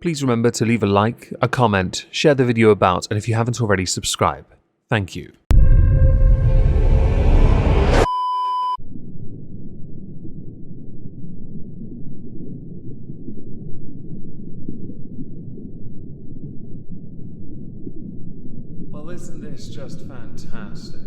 please remember to leave a like, a comment, share the video about, and if you haven't already, subscribe. Thank you. Well, isn't this just fantastic?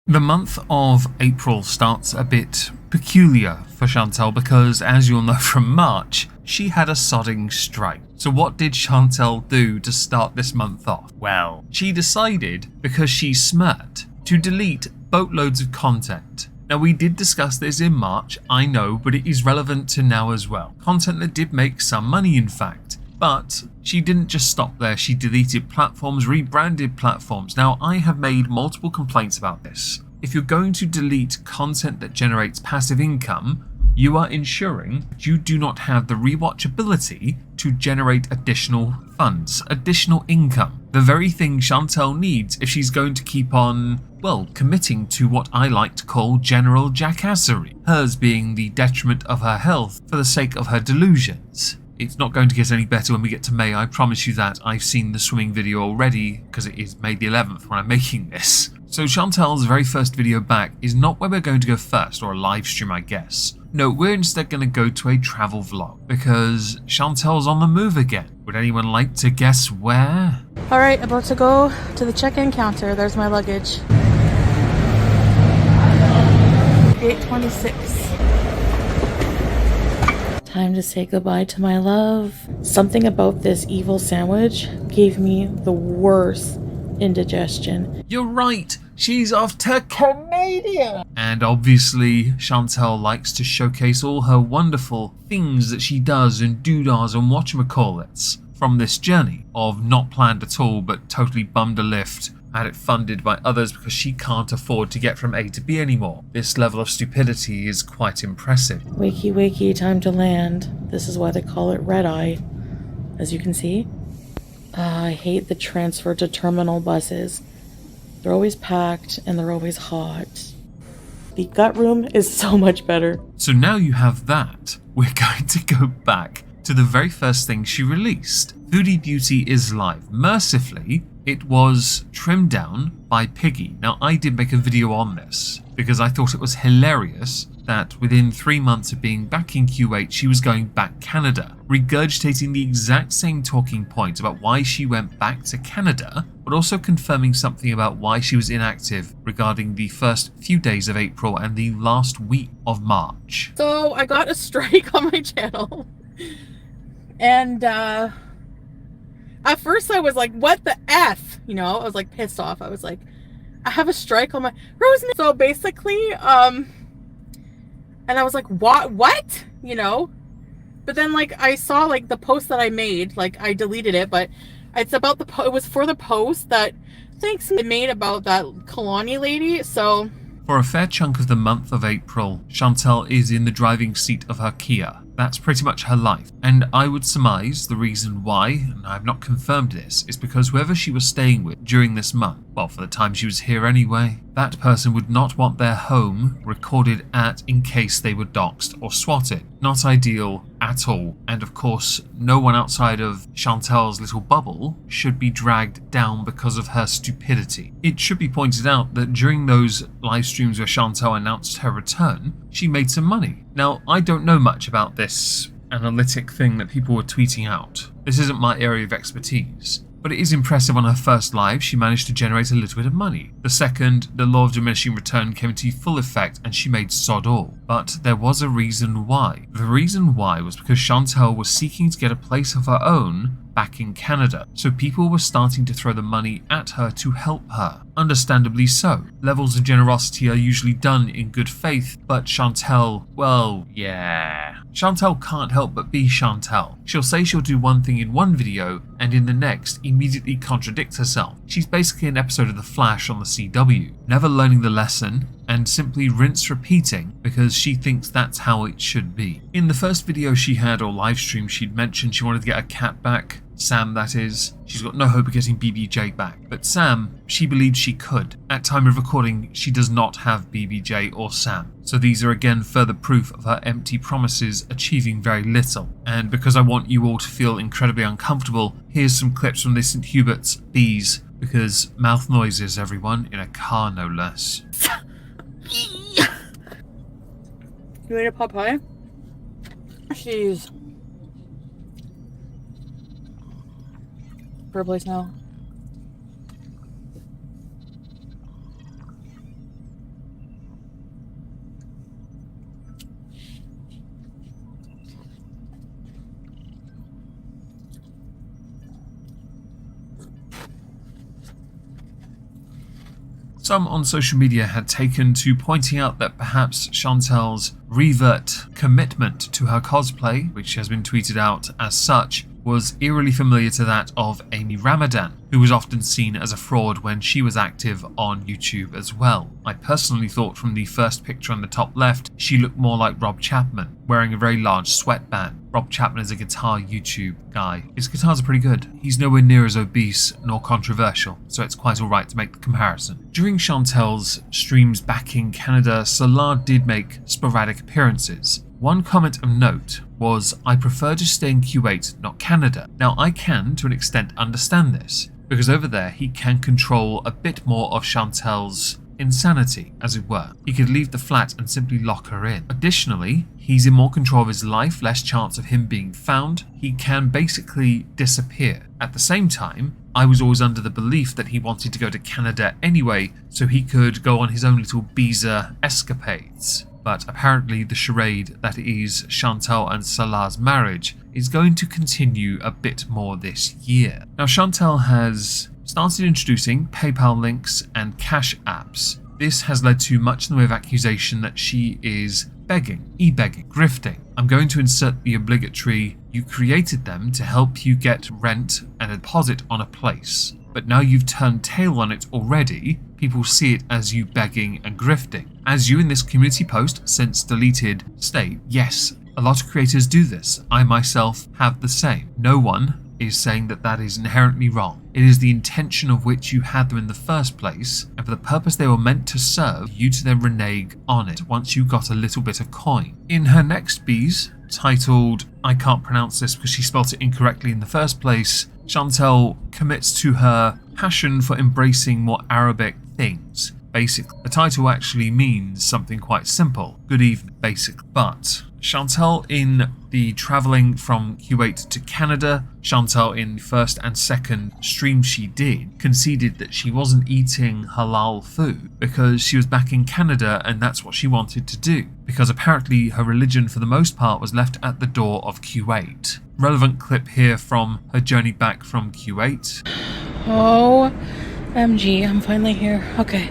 The month of April starts a bit peculiar for Chantal because, as you'll know from March, she had a sodding strike. So what did Chantal do to start this month off? Well, she decided, because she's smart, to delete boatloads of content. Now, we did discuss this in March, I know, but it is relevant to now as well. Content that did make some money, in fact. But she didn't just stop there, she deleted platforms, rebranded platforms. Now, I have made multiple complaints about this. If you're going to delete content that generates passive income, you are ensuring that you do not have the rewatchability to generate additional funds, additional income. The very thing Chantal needs if she's going to keep on, well, committing to what I like to call general jackassery. Hers being the detriment of her health for the sake of her delusions. It's not going to get any better when we get to May, I promise you that. I've seen the swimming video already, because it is May the 11th when I'm making this. So Chantal's very first video back is not where we're going to go first, or a live stream I guess. No, we're instead going to go to a travel vlog, because Chantal's on the move again. Would anyone like to guess where? Alright, about to go to the check-in counter. There's my luggage. 8:26. Time to say goodbye to my love. Something about this evil sandwich gave me the worst indigestion. You're right, she's off to Canada! And obviously, Chantal likes to showcase all her wonderful things that she does and doodahs and whatchamacallits from this journey of not planned at all but totally bummed a lift. Had it funded by others because she can't afford to get from A to B anymore. This level of stupidity is quite impressive. Wakey wakey, time to land. This is why they call it red eye. As you can see. I hate the transfer to terminal buses. They're always packed and they're always hot. The gut room is so much better. So now you have that, we're going to go back to the very first thing she released. Foodie Beauty is live. Mercifully, it was trimmed down by Piggy. Now, I did make a video on this because I thought it was hilarious that within 3 months of being back in Q8, she was going back Canada, regurgitating the exact same talking points about why she went back to Canada, but also confirming something about why she was inactive regarding the first few days of April and the last week of March. So I got a strike on my channel. And at first I was like, what the F? You know, I was like pissed off. I was like, I have a strike on my Rose. So basically, and I was like, what? You know? But then like I saw like the post that I made, like I deleted it, but it's about it was for the post that thanks I made about that Kalani lady. So for a fair chunk of the month of April, Chantal is in the driving seat of her Kia. That's pretty much her life. And I would surmise the reason why, and I have not confirmed this, is because whoever she was staying with during this month, well, for the time she was here anyway, that person would not want their home recorded at in case they were doxxed or swatted. Not ideal at all. And of course, no one outside of Chantal's little bubble should be dragged down because of her stupidity. It should be pointed out that during those live streams where Chantal announced her return, she made some money. Now, I don't know much about this analytic thing that people were tweeting out. This isn't my area of expertise. But it is impressive on her first live, she managed to generate a little bit of money. The second, the law of diminishing return came into full effect and she made sod all. But there was a reason why. The reason why was because Chantal was seeking to get a place of her own back in Canada, so people were starting to throw the money at her to help her. Understandably so. Levels of generosity are usually done in good faith, but Chantal, well, yeah. Chantal can't help but be Chantal. She'll say she'll do one thing in one video, and in the next, immediately contradict herself. She's basically an episode of The Flash on the CW, never learning the lesson, and simply rinse repeating because she thinks that's how it should be. In the first video she had or live stream, she'd mentioned she wanted to get a cat back. Sam, that is. She's got no hope of getting BBJ back. But Sam, she believes she could. At time of recording, she does not have BBJ or Sam. So these are again further proof of her empty promises achieving very little. And because I want you all to feel incredibly uncomfortable, here's some clips from the St. Hubert's bees. Because mouth noises, everyone, in a car no less. You ate a pot pie? She's for a place now. Some on social media had taken to pointing out that perhaps Chantel's revert commitment to her cosplay, which has been tweeted out as such, was eerily familiar to that of Amy Ramadan, who was often seen as a fraud when she was active on YouTube as well. I personally thought from the first picture on the top left, she looked more like Rob Chapman, wearing a very large sweatband. Rob Chapman is a guitar YouTube guy. His guitars are pretty good. He's nowhere near as obese nor controversial, so it's quite alright to make the comparison. During Chantel's streams back in Canada, Salah did make sporadic appearances. One comment of note was, I prefer to stay in Kuwait, not Canada. Now I can, to an extent, understand this, because over there he can control a bit more of Chantel's insanity, as it were. He could leave the flat and simply lock her in. Additionally, he's in more control of his life, less chance of him being found. He can basically disappear. At the same time, I was always under the belief that he wanted to go to Canada anyway, so he could go on his own little Biza escapades. But apparently the charade that is Chantel and Salah's marriage is going to continue a bit more this year. Now Chantel has started introducing PayPal links and cash apps. This has led to much in the way of accusation that she is begging, e-begging, grifting. I'm going to insert the obligatory, you created them to help you get rent and a deposit on a place. But now you've turned tail on it already, people see it as you begging and grifting. As you in this community post, since deleted, state, yes, a lot of creators do this. I myself have the same. No one is saying that that is inherently wrong. It is the intention of which you had them in the first place, and for the purpose they were meant to serve, you to then renege on it once you got a little bit of coin. In her next bees, titled, I can't pronounce this because she spelt it incorrectly in the first place, Chantel commits to her passion for embracing more Arabic things. Basically, the title actually means something quite simple. Good evening, basically. But Chantel in the travelling from Kuwait to Canada, Chantel in the first and second stream she did, conceded that she wasn't eating halal food because she was back in Canada and that's what she wanted to do. Because apparently her religion for the most part was left at the door of Kuwait. Relevant clip here from her journey back from Kuwait. OMG, I'm finally here. Okay.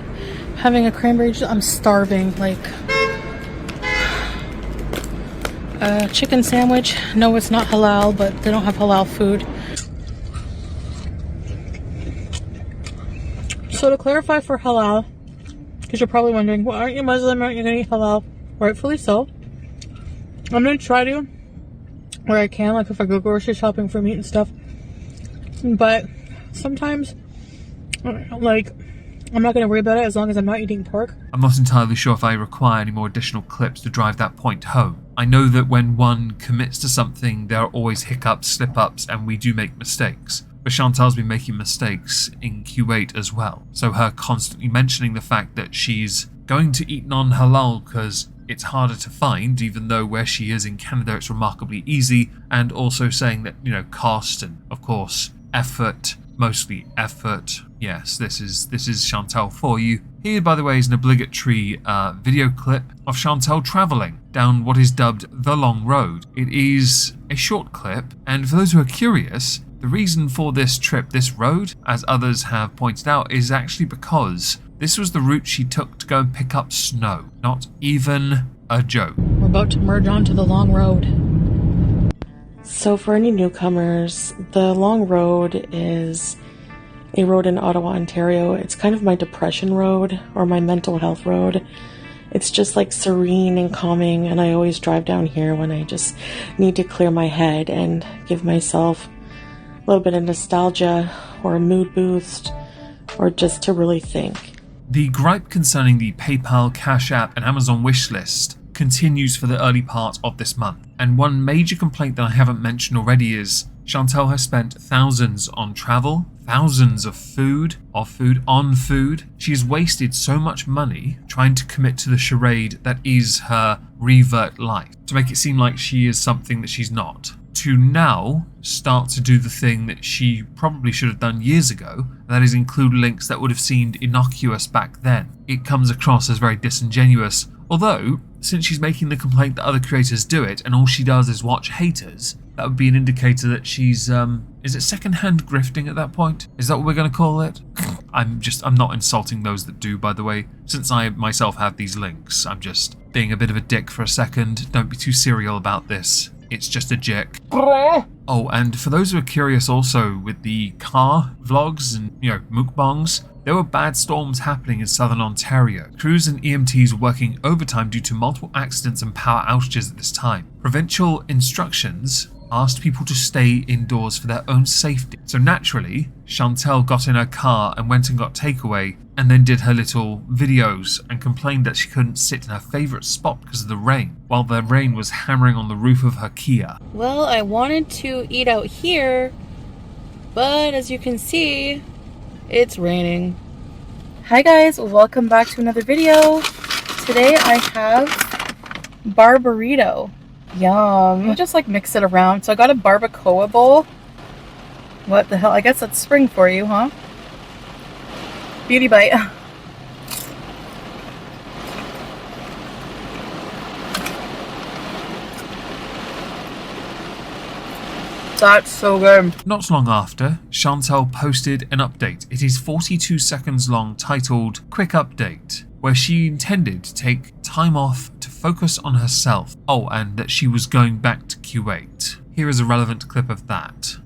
Having a cranberry juice. I'm starving. Like, a chicken sandwich. No, it's not halal, but they don't have halal food. So to clarify for halal, because you're probably wondering, well, aren't you Muslim? Aren't you going to eat halal? Rightfully so. I'm going to try to, where I can, like if I go grocery shopping for meat and stuff. But sometimes, like, I'm not going to worry about it as long as I'm not eating pork. I'm not entirely sure if I require any more additional clips to drive that point home. I know that when one commits to something, there are always hiccups, slip-ups, and we do make mistakes. But Chantel's been making mistakes in Kuwait as well. So her constantly mentioning the fact that she's going to eat non-halal because it's harder to find, even though where she is in Canada it's remarkably easy, and also saying that, you know, cost and, of course, effort, mostly effort. Yes, this is Chantel for you. Here, by the way, is an obligatory video clip of Chantel travelling down what is dubbed the Long Road. It is a short clip, and for those who are curious, the reason for this trip, this road, as others have pointed out, is actually because this was the route she took to go and pick up snow. Not even a joke. We're about to merge onto the Long Road. So for any newcomers, the Long Road is a road in Ottawa, Ontario. It's kind of my depression road or my mental health road. It's just like serene and calming, and I always drive down here when I just need to clear my head and give myself little bit of nostalgia or a mood boost or just to really think. The gripe concerning the PayPal, Cash App and Amazon wishlist continues for the early part of this month. And one major complaint that I haven't mentioned already is Chantal has spent thousands on travel, thousands of food on food. She has wasted so much money trying to commit to the charade that is her revert life, to make it seem like she is something that she's not, to now start to do the thing that she probably should have done years ago, that is include links that would have seemed innocuous back then. It comes across as very disingenuous, although, since she's making the complaint that other creators do it and all she does is watch haters, that would be an indicator that she's, is it second-hand grifting at that point? Is that what we're going to call it? I'm not insulting those that do, by the way. Since I myself have these links, I'm just being a bit of a dick for a second. Don't be too serial about this. It's just a jick. Oh, and for those who are curious also, with the car vlogs and, mukbangs, there were bad storms happening in southern Ontario. Crews and EMTs were working overtime due to multiple accidents and power outages at this time. Provincial instructions asked people to stay indoors for their own safety. So naturally, Chantal got in her car and went and got takeaway, and then did her little videos and complained that she couldn't sit in her favourite spot because of the rain, while the rain was hammering on the roof of her Kia. Well, I wanted to eat out here, but as you can see, it's raining. Hi guys, welcome back to another video. Today I have barbarito. Yum. I just mix it around. So I got a barbacoa bowl. What the hell? I guess that's spring for you, huh? Beauty bite. That's so good. Not long after, Chantal posted an update. It is 42 seconds long, titled Quick Update, where she intended to take time off to focus on herself. Oh, and that she was going back to Kuwait. Here is a relevant clip of that.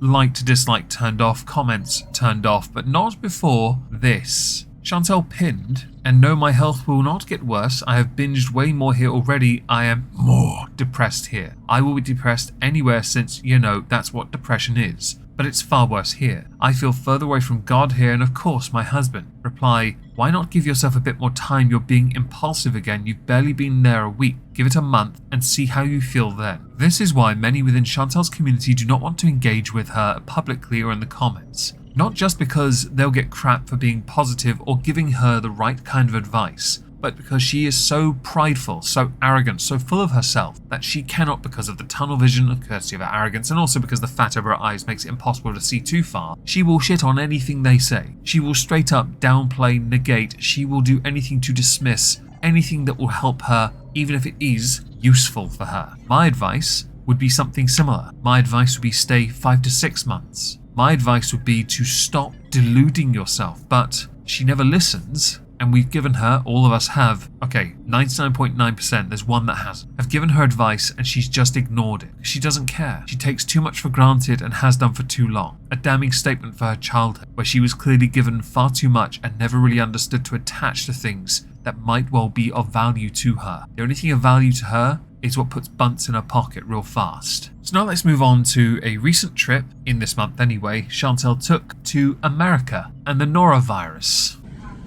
Like to dislike turned off, comments turned off, but not before this. Chantal pinned, and no, my health will not get worse. I have binged way more here already. I am more depressed here. I will be depressed anywhere since, that's what depression is. But it's far worse here. I feel further away from God here and of course my husband. Reply, why not give yourself a bit more time? You're being impulsive again. You've barely been there a week. Give it a month and see how you feel then. This is why many within Chantal's community do not want to engage with her publicly or in the comments. Not just because they'll get crap for being positive or giving her the right kind of advice, but because she is so prideful, so arrogant, so full of herself that she cannot, because of the tunnel vision and courtesy of her arrogance, and also because the fat over her eyes makes it impossible to see too far, she will shit on anything they say. She will straight up downplay, negate, she will do anything to dismiss anything that will help her, even if it is useful for her. My advice would be something similar. My advice would be stay 5 to 6 months. My advice would be to stop deluding yourself, but she never listens. And we've given her, all of us have, 99.9%, there's one that hasn't, have given her advice and she's just ignored it. She doesn't care. She takes too much for granted and has done for too long. A damning statement for her childhood, where she was clearly given far too much and never really understood to attach to things that might well be of value to her. The only thing of value to her is what puts bunts in her pocket real fast. So now let's move on to a recent trip, in this month anyway, Chantal took to America and the norovirus.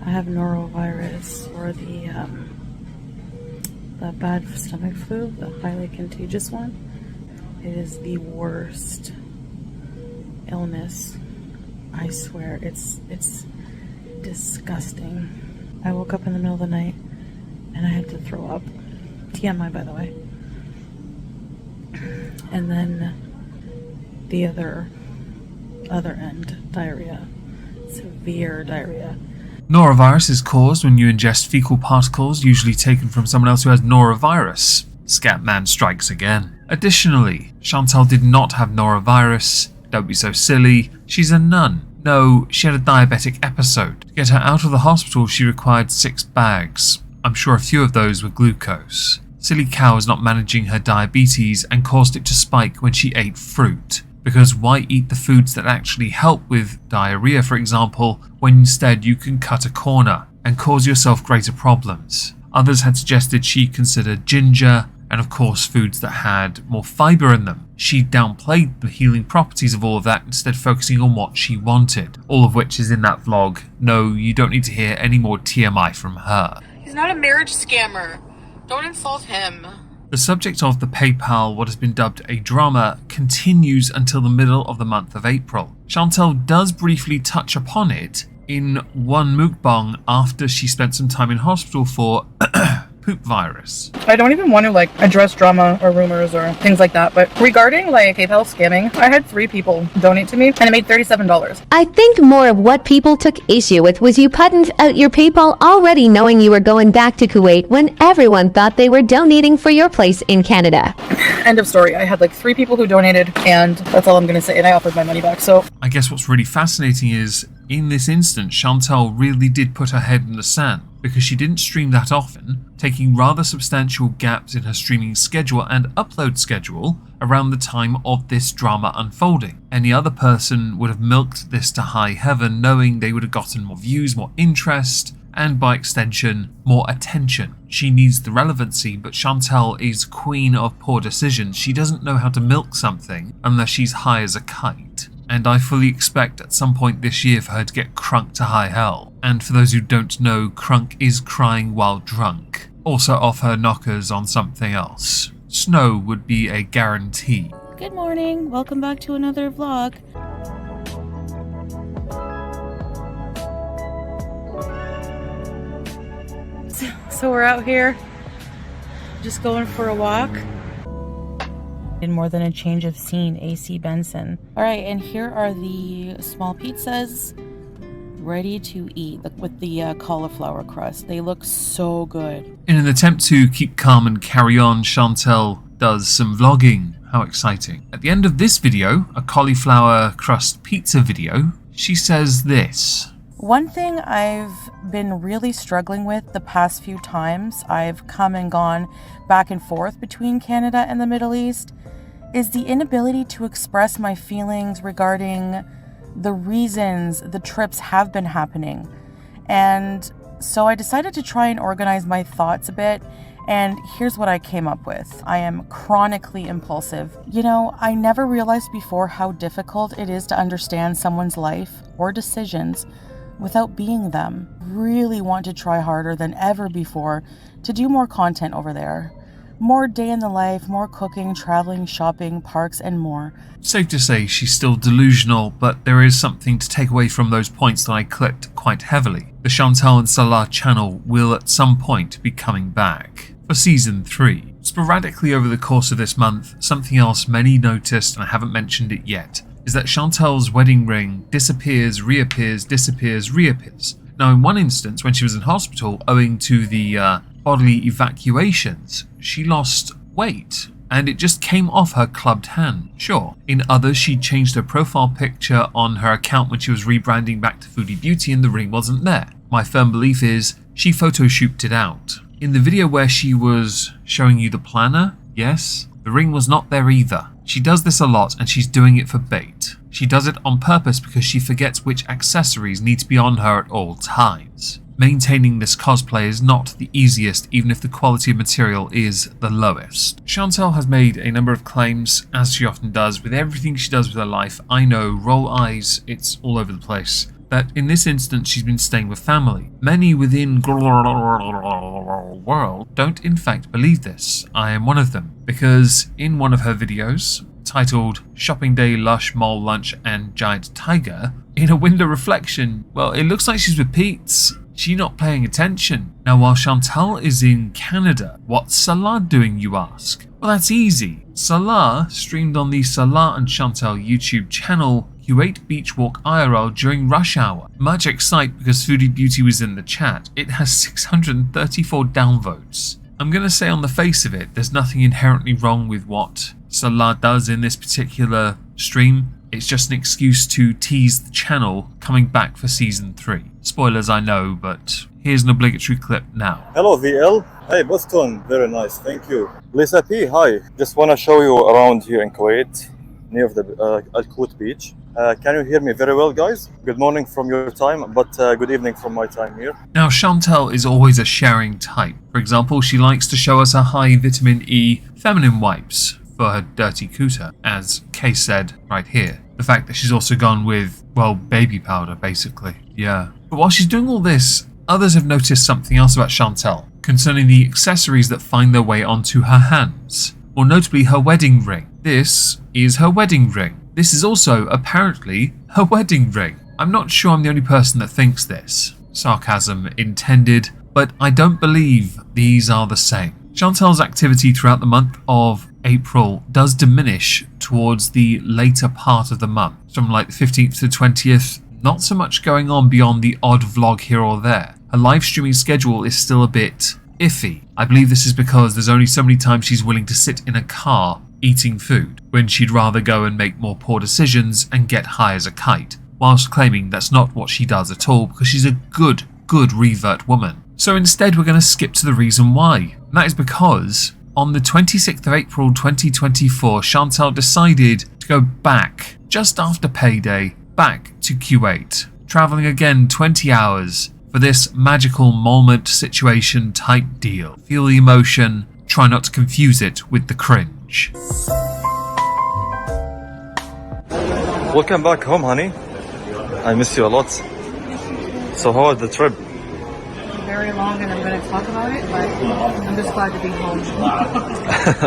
I have norovirus, or the bad stomach flu, the highly contagious one. It is the worst illness. I swear, it's disgusting. I woke up in the middle of the night and I had to throw up. TMI, by the way. And then the other end, diarrhea. Severe diarrhea. Norovirus is caused when you ingest fecal particles, usually taken from someone else who has norovirus. Scatman strikes again. Additionally, Chantal did not have norovirus. Don't be so silly. She's a nun. No, she had a diabetic episode. To get her out of the hospital, she required 6 bags. I'm sure a few of those were glucose. silly cow is not managing her diabetes and caused it to spike when she ate fruit. Because why eat the foods that actually help with diarrhea, for example, when instead you can cut a corner and cause yourself greater problems? Others had suggested she considered ginger, and of course foods that had more fibre in them. She downplayed the healing properties of all of that, instead focusing on what she wanted, all of which is in that vlog. No, you don't need to hear any more TMI from her. He's not a marriage scammer. Don't insult him. The subject of the PayPal, what has been dubbed a drama, continues until the middle of the month of April. Chantal does briefly touch upon it in one mukbang after she spent some time in hospital for poop virus. I don't even want to address drama or rumors or things like that, but regarding PayPal scamming, I had 3 people donate to me and I made $37. I think more of what people took issue with was you putting out your PayPal already knowing you were going back to Kuwait when everyone thought they were donating for your place in Canada. End of story. I had 3 people who donated, and that's all I'm going to say, and I offered my money back. So I guess what's really fascinating is, in this instance, Chantal really did put her head in the sand, because she didn't stream that often, taking rather substantial gaps in her streaming schedule and upload schedule around the time of this drama unfolding. Any other person would have milked this to high heaven, knowing they would have gotten more views, more interest, and by extension, more attention. She needs the relevancy, but Chantal is queen of poor decisions. She doesn't know how to milk something unless she's high as a kite. And I fully expect at some point this year for her to get crunk to high hell. And for those who don't know, crunk is crying while drunk. Also off her knockers on something else. Snow would be a guarantee. Good morning, welcome back to another vlog. So we're out here, just going for a walk. In more than a change of scene, AC Benson. All right, and here are the small pizzas ready to eat with the cauliflower crust. They look so good. In an attempt to keep calm and carry on, Chantal does some vlogging. How exciting. At the end of this video, a cauliflower crust pizza video, she says this. One thing I've been really struggling with the past few times I've come and gone back and forth between Canada and the Middle East is the inability to express my feelings regarding the reasons the trips have been happening. And so I decided to try and organize my thoughts a bit, and here's what I came up with. I am chronically impulsive. You know, I never realized before how difficult it is to understand someone's life or decisions without being them. Really want to try harder than ever before to do more content over there. More day in the life, more cooking, traveling, shopping, parks, and more. Safe to say she's still delusional, but there is something to take away from those points that I clipped quite heavily. The Chantal and Salah channel will at some point be coming back for season 3. Sporadically over the course of this month, something else many noticed, and I haven't mentioned it yet, is that Chantal's wedding ring disappears, reappears, disappears, reappears. Now in one instance, when she was in hospital owing to the bodily evacuations, she lost weight and it just came off her clubbed hand, sure. In others, she changed her profile picture on her account when she was rebranding back to Foodie Beauty and the ring wasn't there. My firm belief is she photoshooped it out. In the video where she was showing you the planner, yes, the ring was not there either. She does this a lot and she's doing it for bait. She does it on purpose because she forgets which accessories need to be on her at all times. Maintaining this cosplay is not the easiest, even if the quality of material is the lowest. Chantal has made a number of claims, as she often does with everything she does with her life. I know, roll eyes, it's all over the place. That in this instance she's been staying with family. Many within world don't in fact believe this. I am one of them, because in one of her videos, titled Shopping Day, Lush, Mole Lunch and Giant Tiger, in a window reflection, well, it looks like she's with Pete's. She's not paying attention. Now while Chantal is in Canada, what's Salah doing, you ask? Well, that's easy. Salah streamed on the Salah and Chantal YouTube channel Kuwait Beach Walk IRL during rush hour. Much excite because Foodie Beauty was in the chat. It has 634 downvotes. I'm gonna say on the face of it, there's nothing inherently wrong with what Salah does in this particular stream. it's just an excuse to tease the channel coming back for season 3. Spoilers, I know, but here's an obligatory clip now. Hello VL. Hey Boston, very nice, thank you. Lisa P, hi. Just want to show you around here in Kuwait, near the Al Qut beach. Can you hear me very well, guys? Good morning from your time, but good evening from my time here. Now, Chantel is always a sharing type. For example, she likes to show us her high vitamin E feminine wipes for her dirty cooter, as Kay said right here. The fact that she's also gone with, well, baby powder, basically. Yeah. But while she's doing all this, others have noticed something else about Chantel, concerning the accessories that find their way onto her hands. More notably, her wedding ring. This is her wedding ring. This is also, apparently, her wedding ring. I'm not sure I'm the only person that thinks this. Sarcasm intended, but I don't believe these are the same. Chantel's activity throughout the month of April does diminish towards the later part of the month. From like the 15th to 20th, not so much going on beyond the odd vlog here or there. Her live streaming schedule is still a bit iffy. I believe this is because there's only so many times she's willing to sit in a car eating food, when she'd rather go and make more poor decisions and get high as a kite, whilst claiming that's not what she does at all because she's a good revert woman. So instead we're going to skip to the reason why, and that is because on the 26th of April 2024, Chantel decided to go back, just after payday, back to Kuwait, travelling again 20 hours for this magical moment situation type deal. Feel the emotion, try not to confuse it with the cringe. Welcome back home, honey. I miss you a lot. So how was the trip? Very long, and I'm going to talk about it, but I'm just glad to be home.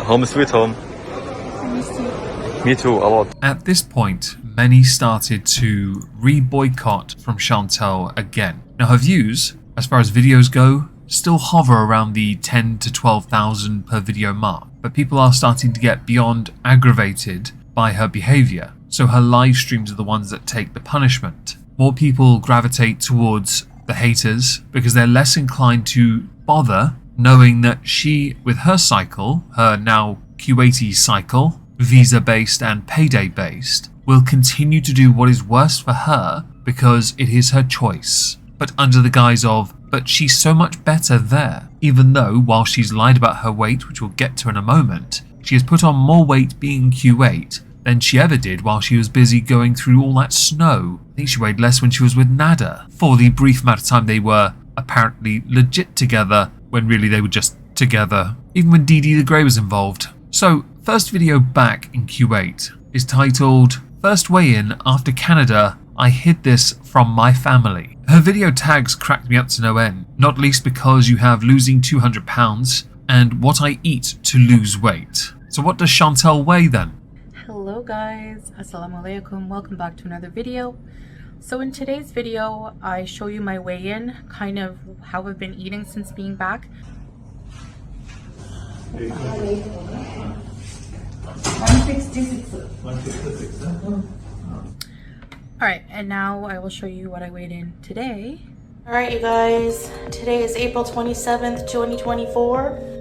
Home sweet home. I miss you. Me too, a lot. At this point, many started to re-boycott from Chantel again. Now her views, as far as videos go, still hover around the 10 to 12,000 per video mark, but people are starting to get beyond aggravated by her behaviour, so her live streams are the ones that take the punishment. More people gravitate towards the haters because they're less inclined to bother knowing that she, with her cycle, her now Kuwaiti cycle, visa-based and payday-based, will continue to do what is worst for her because it is her choice, but under the guise of, but she's so much better there, even though while she's lied about her weight, which we'll get to in a moment, she has put on more weight being Kuwait than she ever did while she was busy going through all that snow. I think she weighed less when she was with Nada, for the brief amount of time they were apparently legit together, when really they were just together, even when Dee Dee the Grey was involved. So, first video back in Kuwait is titled, First Weigh-In After Canada, I hid this from my family. Her video tags cracked me up to no end, not least because you have losing 200 pounds and what I eat to lose weight. So what does Chantel weigh then? Hello guys, assalamu alaikum, welcome back to another video. So in today's video, I show you my weigh-in, kind of how I've been eating since being back. Alright, and now I will show you what I weighed in today. Alright, you guys, today is April 27th, 2024.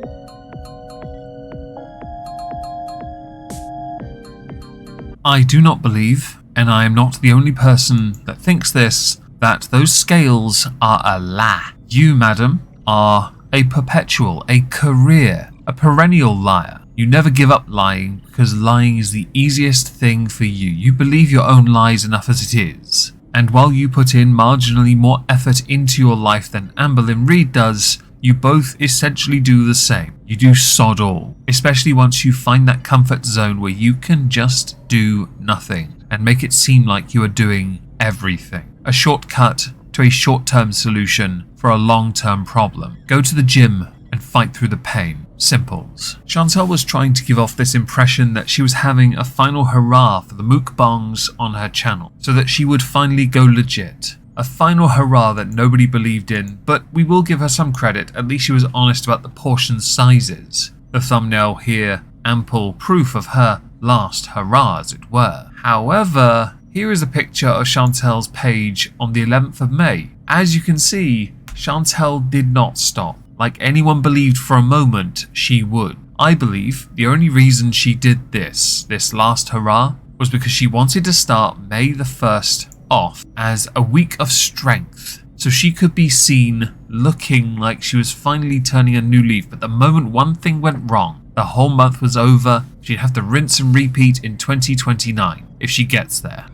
I do not believe, and I am not the only person that thinks this, that those scales are a lie. You, madam, are a perpetual, a career, a perennial liar. You never give up lying because lying is the easiest thing for you. You believe your own lies enough as it is. And while you put in marginally more effort into your life than Amber Lynn Reid does, you both essentially do the same. You do sod all, especially once you find that comfort zone where you can just do nothing and make it seem like you are doing everything. A shortcut to a short-term solution for a long-term problem. Go to the gym and fight through the pain. Simples. Chantel was trying to give off this impression that she was having a final hurrah for the mukbangs on her channel, so that she would finally go legit. A final hurrah that nobody believed in, but we will give her some credit, at least she was honest about the portion sizes. The thumbnail here, ample proof of her last hurrah, as it were. However, here is a picture of Chantel's page on the 11th of May. As you can see, Chantel did not stop, like anyone believed for a moment she would. I believe the only reason she did this last hurrah, was because she wanted to start May the 1st off as a week of strength, so she could be seen looking like she was finally turning a new leaf. But the moment one thing went wrong, the whole month was over. She'd have to rinse and repeat in 2029 if she gets there.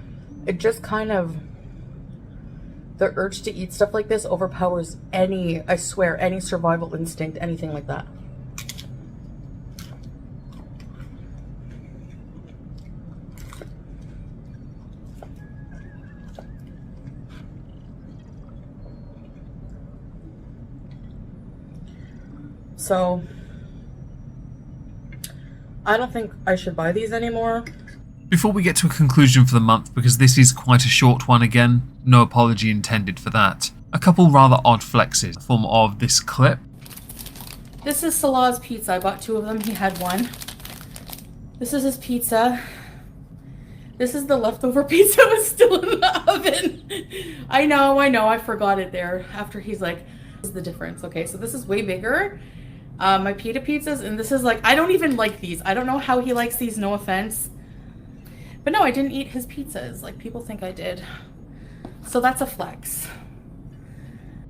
It just kind of, the urge to eat stuff like this overpowers any, I swear, any survival instinct, anything like that. So, I don't think I should buy these anymore. Before we get to a conclusion for the month, because this is quite a short one again, no apology intended for that, a couple rather odd flexes in the form of this clip. This is Salah's pizza. I bought 2 of them. He had 1. This is his pizza. This is the leftover pizza was still in the oven. I know, I forgot it there. After he's like, this is the difference. Okay, so this is way bigger. My pita pizzas, and this is like, I don't even like these. I don't know how he likes these, no offense. But no, I didn't eat his pizzas like people think I did. So that's a flex.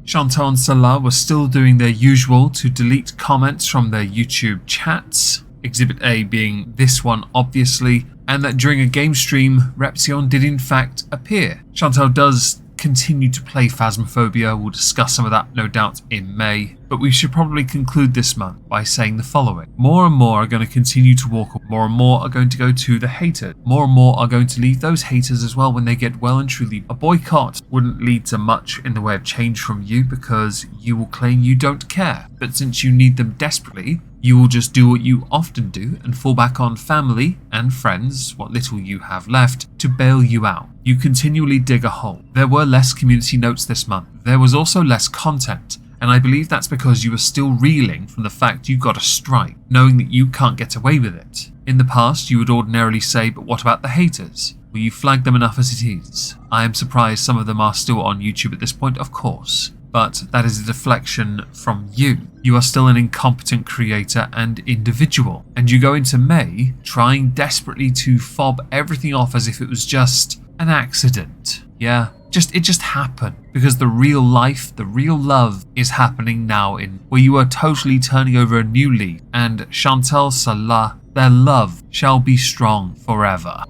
Chantal and Salah were still doing their usual to delete comments from their YouTube chats, Exhibit A being this one obviously, and that during a game stream, Repzion did in fact appear. Chantal does continue to play Phasmophobia. We'll discuss some of that no doubt in May, but we should probably conclude this month by saying the following. More and more are going to continue to walk, more and more are going to go to the haters, more and more are going to leave those haters as well when they get well and truly. A boycott wouldn't lead to much in the way of change from you because you will claim you don't care, but since you need them desperately, you will just do what you often do and fall back on family and friends, what little you have left, to bail you out. You continually dig a hole. There were less community notes this month. There was also less content, and I believe that's because you were still reeling from the fact you got a strike, knowing that you can't get away with it. In the past, you would ordinarily say, but what about the haters? Well, you flagged them enough as it is. I am surprised some of them are still on YouTube at this point, of course. But that is a deflection from you. You are still an incompetent creator and individual, and you go into May trying desperately to fob everything off as if it was just an accident. Yeah, it just happened, because the real life, the real love is happening now in where you are totally turning over a new leaf, and Chantal, Salah, their love shall be strong forever.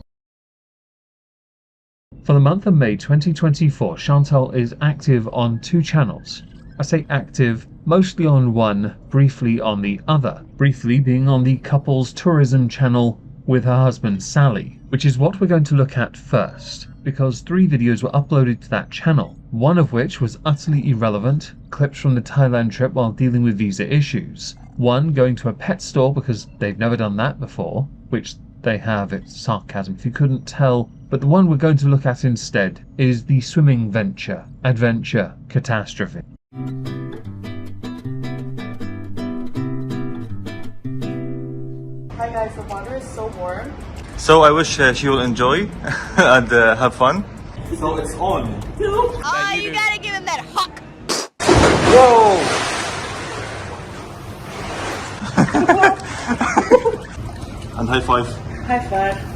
For the month of May 2024, Chantal is active on 2 channels. I say active, mostly on one, briefly on the other. Briefly being on the couples tourism channel with her husband Sally, which is what we're going to look at first, because 3 videos were uploaded to that channel, one of which was utterly irrelevant, clips from the Thailand trip while dealing with visa issues. One going to a pet store because they've never done that before, which they have, it's sarcasm if you couldn't tell. But the one we're going to look at instead is the swimming adventure catastrophe. Hi guys, the water is so warm. So I wish she will enjoy and have fun. So it's on. Oh, you gotta give him that huck. Whoa! And high five. High five.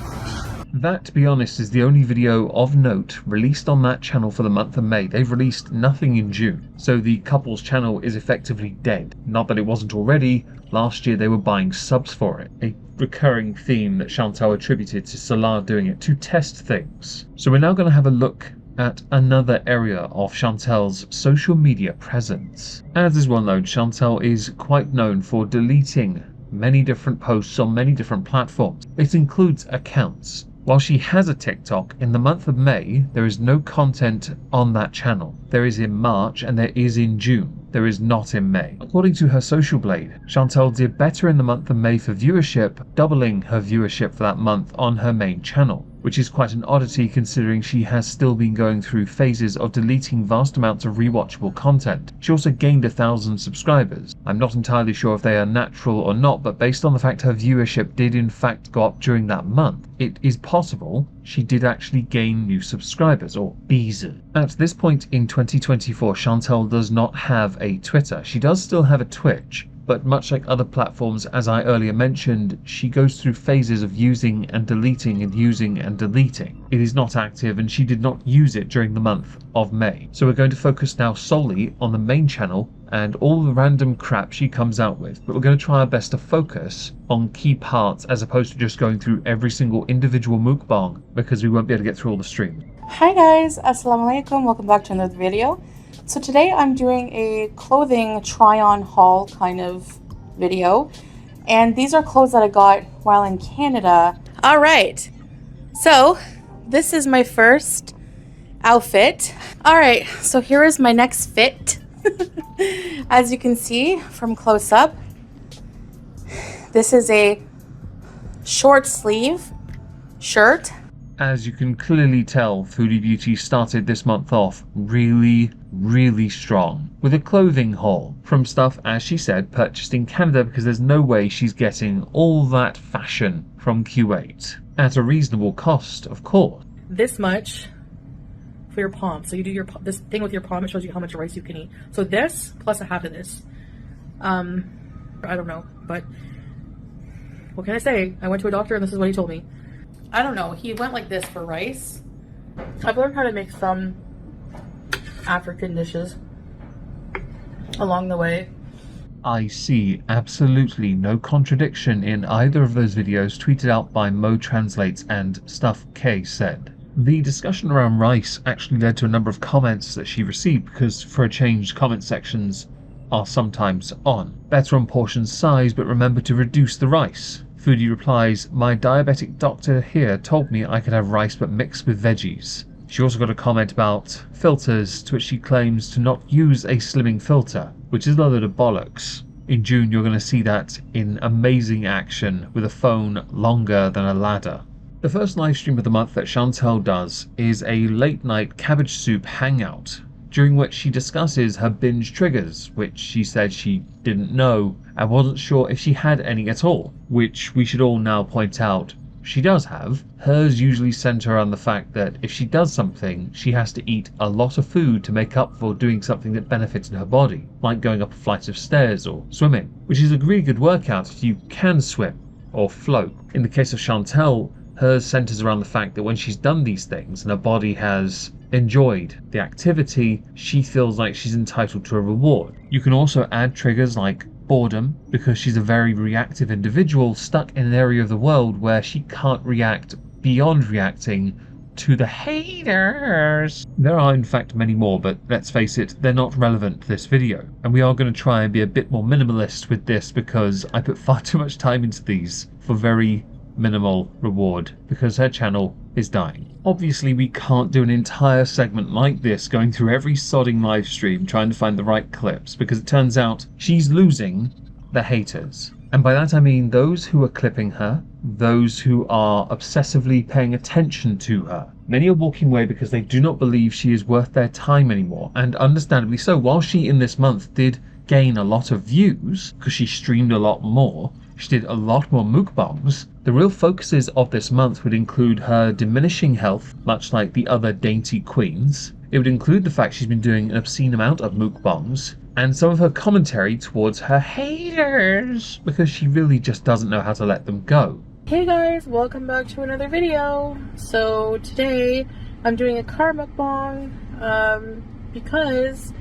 That, to be honest, is the only video of note released on that channel for the month of May. They've released nothing in June, so the couple's channel is effectively dead. Not that it wasn't already. Last year they were buying subs for it, a recurring theme that Chantal attributed to Salah doing it to test things. So we're now going to have a look at another area of Chantal's social media presence. As is well known, Chantal is quite known for deleting many different posts on many different platforms. It includes accounts. While she has a TikTok, in the month of May, there is no content on that channel. There is in March and there is in June. There is not in May. According to her social blade, Chantal did better in the month of May for viewership, doubling her viewership for that month on her main channel, which is quite an oddity considering she has still been going through phases of deleting vast amounts of rewatchable content. She also gained 1,000 subscribers. I'm not entirely sure if they are natural or not, but based on the fact her viewership did in fact go up during that month, it is possible she did actually gain new subscribers, or beezer. At this point in 2024, Chantal does not have a Twitter. She does still have a Twitch, but much like other platforms, as I earlier mentioned, she goes through phases of using and deleting and using and deleting. It is not active, and she did not use it during the month of May. So we're going to focus now solely on the main channel and all the random crap she comes out with, but we're going to try our best to focus on key parts as opposed to just going through every single individual mukbang, because we won't be able to get through all the streams. Hi guys, assalamu alaikum, welcome back to another video. So today I'm doing a clothing try-on haul kind of video, and these are clothes that I got while in Canada. Alright, so this is my first outfit. Alright, so here is my next fit. As you can see from close up, this is a short sleeve shirt. As you can clearly tell, Foodie Beauty started this month off really strong with a clothing haul from stuff, as she said, purchased in Canada, because there's no way she's getting all that fashion from Kuwait at a reasonable cost, of course. This much for your palm. So you do your this thing with your palm. It shows you how much rice you can eat. So this plus a half of this. I don't know, but what can I say? I went to a doctor and this is what he told me. I don't know. He went like this for rice. I've learned how to make some African dishes along the way. I see absolutely no contradiction in either of those videos tweeted out by Mo Translates and Stuff K said. The discussion around rice actually led to a number of comments that she received, because for a change, comment sections are sometimes on. Better on portion size, but remember to reduce the rice. Foodie replies, my diabetic doctor here told me I could have rice but mixed with veggies. She also got a comment about filters, to which she claims to not use a slimming filter, which is a load of bollocks. In June you're going to see that in amazing action with a phone longer than a ladder. The first live stream of the month that Chantel does is a late night cabbage soup hangout, during which she discusses her binge triggers, which she said she didn't know and wasn't sure if she had any at all, which we should all now point out she does have. Hers usually center around the fact that if she does something, she has to eat a lot of food to make up for doing something that benefits in her body, like going up a flight of stairs or swimming, which is a really good workout if you can swim or float. In the case of Chantel, hers centers around the fact that when she's done these things and her body has enjoyed the activity, she feels like she's entitled to a reward. You can also add triggers like boredom, because she's a very reactive individual stuck in an area of the world where she can't react beyond reacting to the haters. There are in fact many more, but let's face it, they're not relevant to this video, and we are going to try and be a bit more minimalist with this, because I put far too much time into these for very minimal reward, because her channel is dying. Obviously we can't do an entire segment like this going through every sodding live stream trying to find the right clips, because it turns out she's losing the haters. And by that I mean those who are clipping her, those who are obsessively paying attention to her. Many are walking away because they do not believe she is worth their time anymore, and understandably so. While she in this month did gain a lot of views, because she streamed a lot more, she did a lot more mukbangs, the real focuses of this month would include her diminishing health, much like the other dainty queens. It would include the fact she's been doing an obscene amount of mukbangs, and some of her commentary towards her haters, because she really just doesn't know how to let them go. Hey guys, welcome back to another video. So today I'm doing a car mukbang because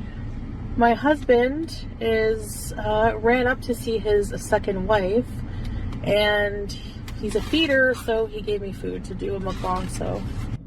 my husband is ran up to see his second wife, and he's a feeder, so he gave me food to do a mukbang. So.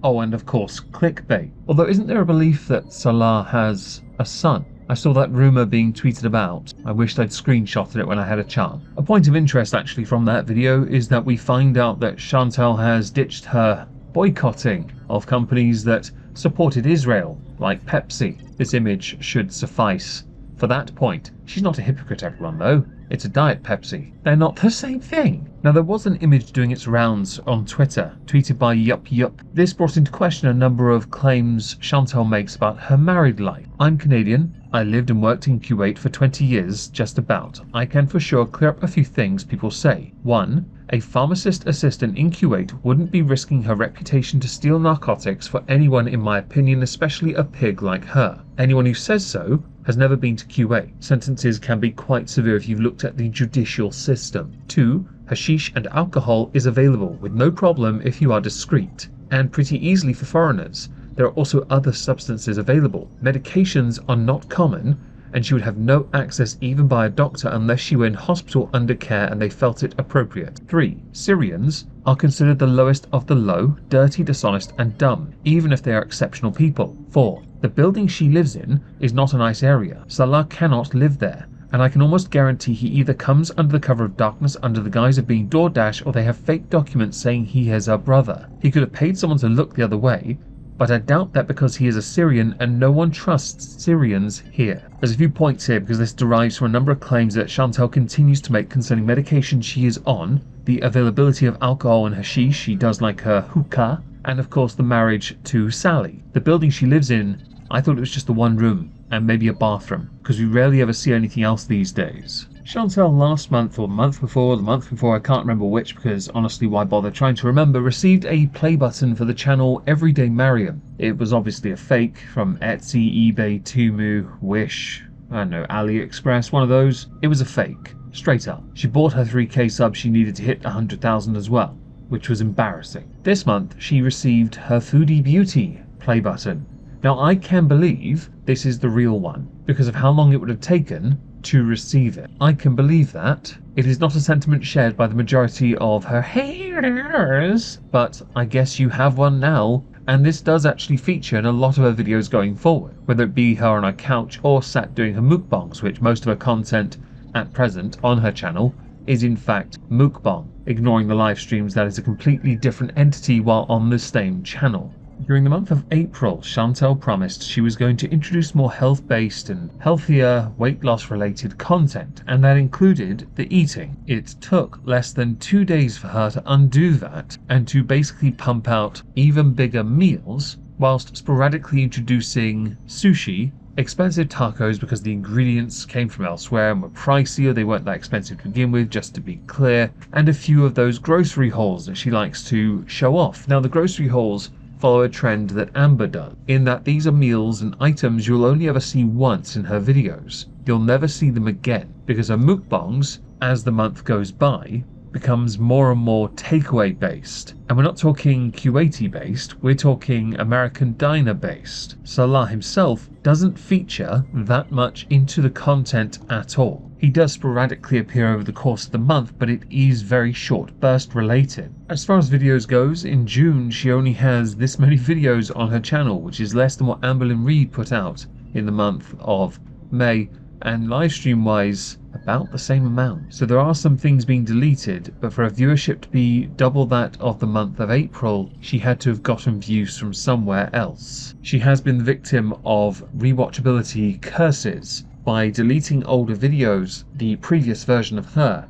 Oh, and of course, clickbait. Although isn't there a belief that Salah has a son? I saw that rumour being tweeted about. I wished I'd screenshotted it when I had a chance. A point of interest actually from that video is that we find out that Chantel has ditched her boycotting of companies that supported Israel, like Pepsi. This image should suffice for that point. She's not a hypocrite, everyone, though. It's a Diet Pepsi. They're not the same thing. Now, there was an image doing its rounds on Twitter, tweeted by Yup. This brought into question a number of claims Chantel makes about her married life. I'm Canadian. I lived and worked in Kuwait for 20 years, just about. I can for sure clear up a few things people say. 1. A pharmacist assistant in Kuwait wouldn't be risking her reputation to steal narcotics for anyone, in my opinion, especially a pig like her. Anyone who says so has never been to Kuwait. Sentences can be quite severe if you've looked at the judicial system. 2. Hashish and alcohol is available with no problem if you are discreet, and pretty easily for foreigners. There are also other substances available. Medications are not common, and she would have no access even by a doctor unless she were in hospital under care and they felt it appropriate. 3. Syrians are considered the lowest of the low, dirty, dishonest and dumb, even if they are exceptional people. 4. The building she lives in is not a nice area. Salah cannot live there, and I can almost guarantee he either comes under the cover of darkness under the guise of being DoorDash, or they have fake documents saying he is her brother. He could have paid someone to look the other way, but I doubt that because he is a Syrian and no one trusts Syrians here. There's a few points here because this derives from a number of claims that Chantal continues to make concerning medication she is on, the availability of alcohol and hashish, she does like her hookah, and of course the marriage to Sally. The building she lives in, I thought it was just the one room and maybe a bathroom, because we rarely ever see anything else these days. Chantal last month, or the month before, I can't remember which because honestly why bother trying to remember, received a play button for the channel Everyday Mariam. It was obviously a fake from Etsy, eBay, Temu, Wish, I don't know, AliExpress, one of those. It was a fake, straight up. She bought her 3k sub, she needed to hit 100,000 as well, which was embarrassing. This month she received her Foodie Beauty play button. Now I can believe this is the real one because of how long it would have taken to receive it. I can believe that. It is not a sentiment shared by the majority of her haters, but I guess you have one now, and this does actually feature in a lot of her videos going forward, whether it be her on her couch or sat doing her mukbangs, which most of her content at present on her channel is in fact mukbang, ignoring the live streams. That is a completely different entity while on the same channel. During the month of April, Chantal promised she was going to introduce more health-based and healthier weight loss related content, and that included the eating. It took less than 2 days for her to undo that and to basically pump out even bigger meals whilst sporadically introducing sushi, expensive tacos because the ingredients came from elsewhere and were pricey or they weren't that expensive to begin with, just to be clear, and a few of those grocery hauls that she likes to show off. Now the grocery hauls follow a trend that Amber does, in that these are meals and items you'll only ever see once in her videos. You'll never see them again, because her mukbangs, as the month goes by, becomes more and more takeaway based. And we're not talking Kuwaiti based, we're talking American diner based. Salah himself doesn't feature that much into the content at all. He does sporadically appear over the course of the month, but it is very short burst related. As far as videos goes, in June she only has this many videos on her channel, which is less than what Amberlynn Reid put out in the month of May, and livestream wise about the same amount. So there are some things being deleted, but for her viewership to be double that of the month of April, she had to have gotten views from somewhere else. She has been the victim of rewatchability curses by deleting older videos, the previous version of her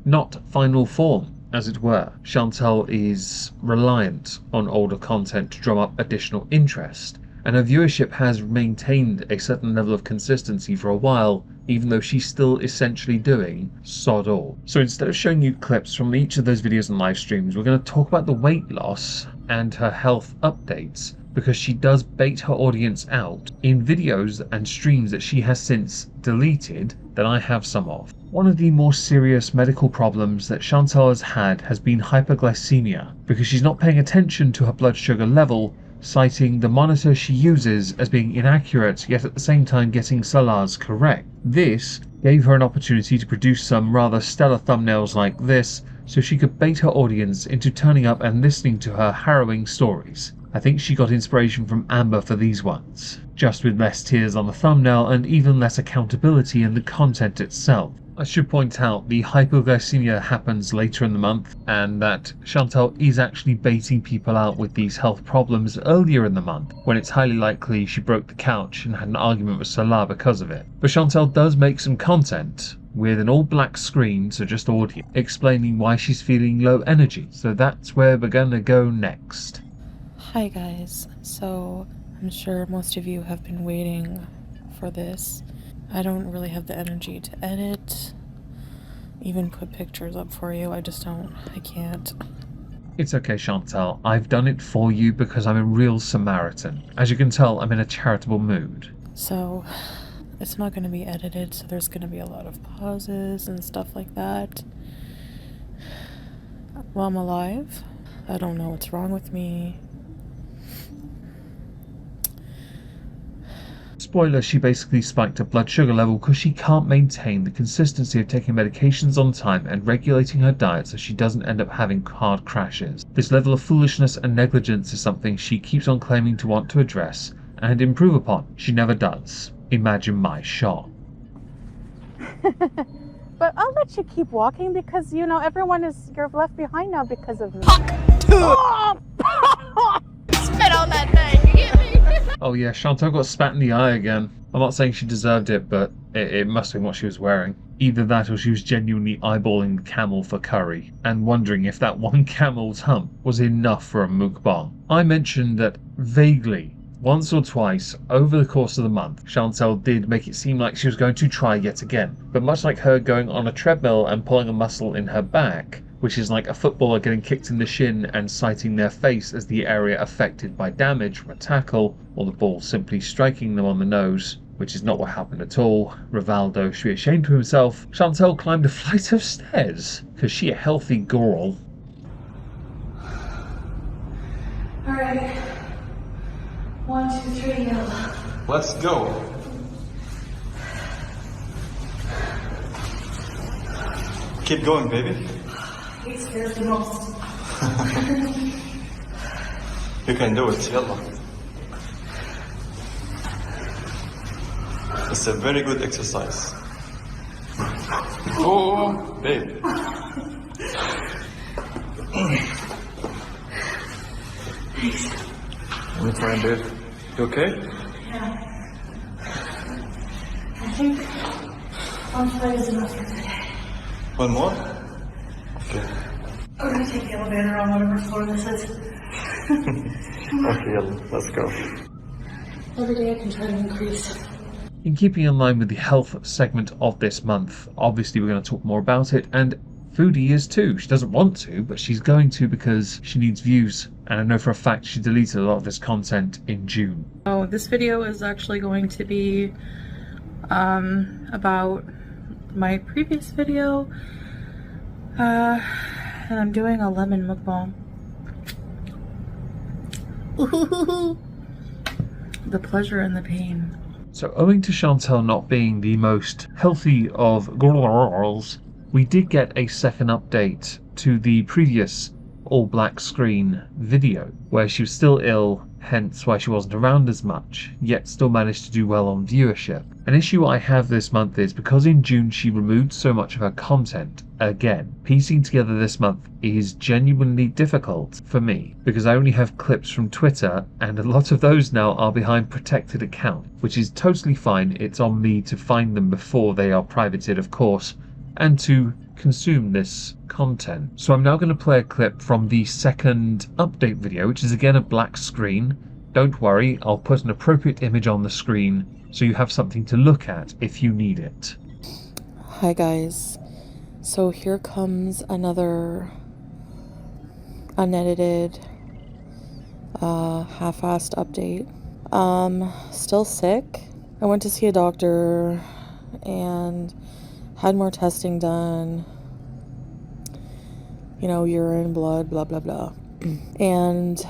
not final form, as it were. Chantal is reliant on older content to drum up additional interest, and her viewership has maintained a certain level of consistency for a while, even though she's still essentially doing sod all. So instead of showing you clips from each of those videos and live streams, we're going to talk about the weight loss and her health updates, because she does bait her audience out in videos and streams that she has since deleted that I have some of. One of the more serious medical problems that Chantal has had has been hyperglycemia, because she's not paying attention to her blood sugar level, citing the monitor she uses as being inaccurate, yet at the same time getting Salah's correct. This gave her an opportunity to produce some rather stellar thumbnails like this, so she could bait her audience into turning up and listening to her harrowing stories. I think she got inspiration from Amber for these ones, just with less tears on the thumbnail and even less accountability in the content itself. I should point out the hypoglycemia happens later in the month, and that Chantal is actually baiting people out with these health problems earlier in the month, when it's highly likely she broke the couch and had an argument with Salah because of it. But Chantal does make some content with an all black screen, so just audio, explaining why she's feeling low energy. So that's where we're gonna go next. Hi guys, so I'm sure most of you have been waiting for this. I don't really have the energy to edit, even put pictures up for you. I can't. It's okay, Chantal. I've done it for you because I'm a real Samaritan. As you can tell, I'm in a charitable mood. So, It's not going to be edited, so there's going to be a lot of pauses and stuff like that. While I'm alive, I don't know what's wrong with me. Spoiler, she basically spiked her blood sugar level because she can't maintain the consistency of taking medications on time and regulating her diet so she doesn't end up having hard crashes. This level of foolishness and negligence is something she keeps on claiming to want to address and improve upon. She never does. Imagine my shock. But I'll let you keep walking because, you know, you're left behind now because of me. Spit on that thing, you get me? Oh yeah, Chantal got spat in the eye again. I'm not saying she deserved it, but it must have been what she was wearing. Either that or she was genuinely eyeballing the camel for curry and wondering if that one camel's hump was enough for a mukbang. I mentioned that vaguely, once or twice over the course of the month, Chantal did make it seem like she was going to try yet again. But much like her going on a treadmill and pulling a muscle in her back, which is like a footballer getting kicked in the shin and citing their face as the area affected by damage from a tackle, or the ball simply striking them on the nose, which is not what happened at all. Rivaldo should be ashamed of himself. Chantal climbed a flight of stairs, because she a healthy girl. Alright. 1, 2, 3, yellow. Let's go. Keep going, baby. It scares the most. You can do it, yalla. It's a very good exercise. Oh, babe. Thanks. Let me try and babe. You okay? Yeah. I think one flight is enough for today. One more? Okay. We're gonna take the elevator on whatever floor this is. Okay, yalla. Let's go. Every day I can try to increase. In keeping in line with the health segment of this month, obviously we're going to talk more about it, and Foodie is too. She doesn't want to, but she's going to because she needs views, and I know for a fact she deleted a lot of this content in June. Oh, this video is actually going to be about my previous video, and I'm doing a lemon mukbang. Ooh, the pleasure and the pain. So owing to Chantal not being the most healthy of girls, we did get a second update to the previous all-black screen video, where she was still ill, hence why she wasn't around as much, yet still managed to do well on viewership. An issue I have this month is because in June she removed so much of her content, again, piecing together this month is genuinely difficult for me, because I only have clips from Twitter, and a lot of those now are behind protected account, which is totally fine. It's on me to find them before they are privated, of course, and to consume this content. So I'm now going to play a clip from the second update video, which is again a black screen. Don't worry, I'll put an appropriate image on the screen so you have something to look at if you need it. Hi guys, so here comes another unedited, half-assed update. Still sick. I went to see a doctor and had more testing done, you know, urine, blood, blah, blah, blah. And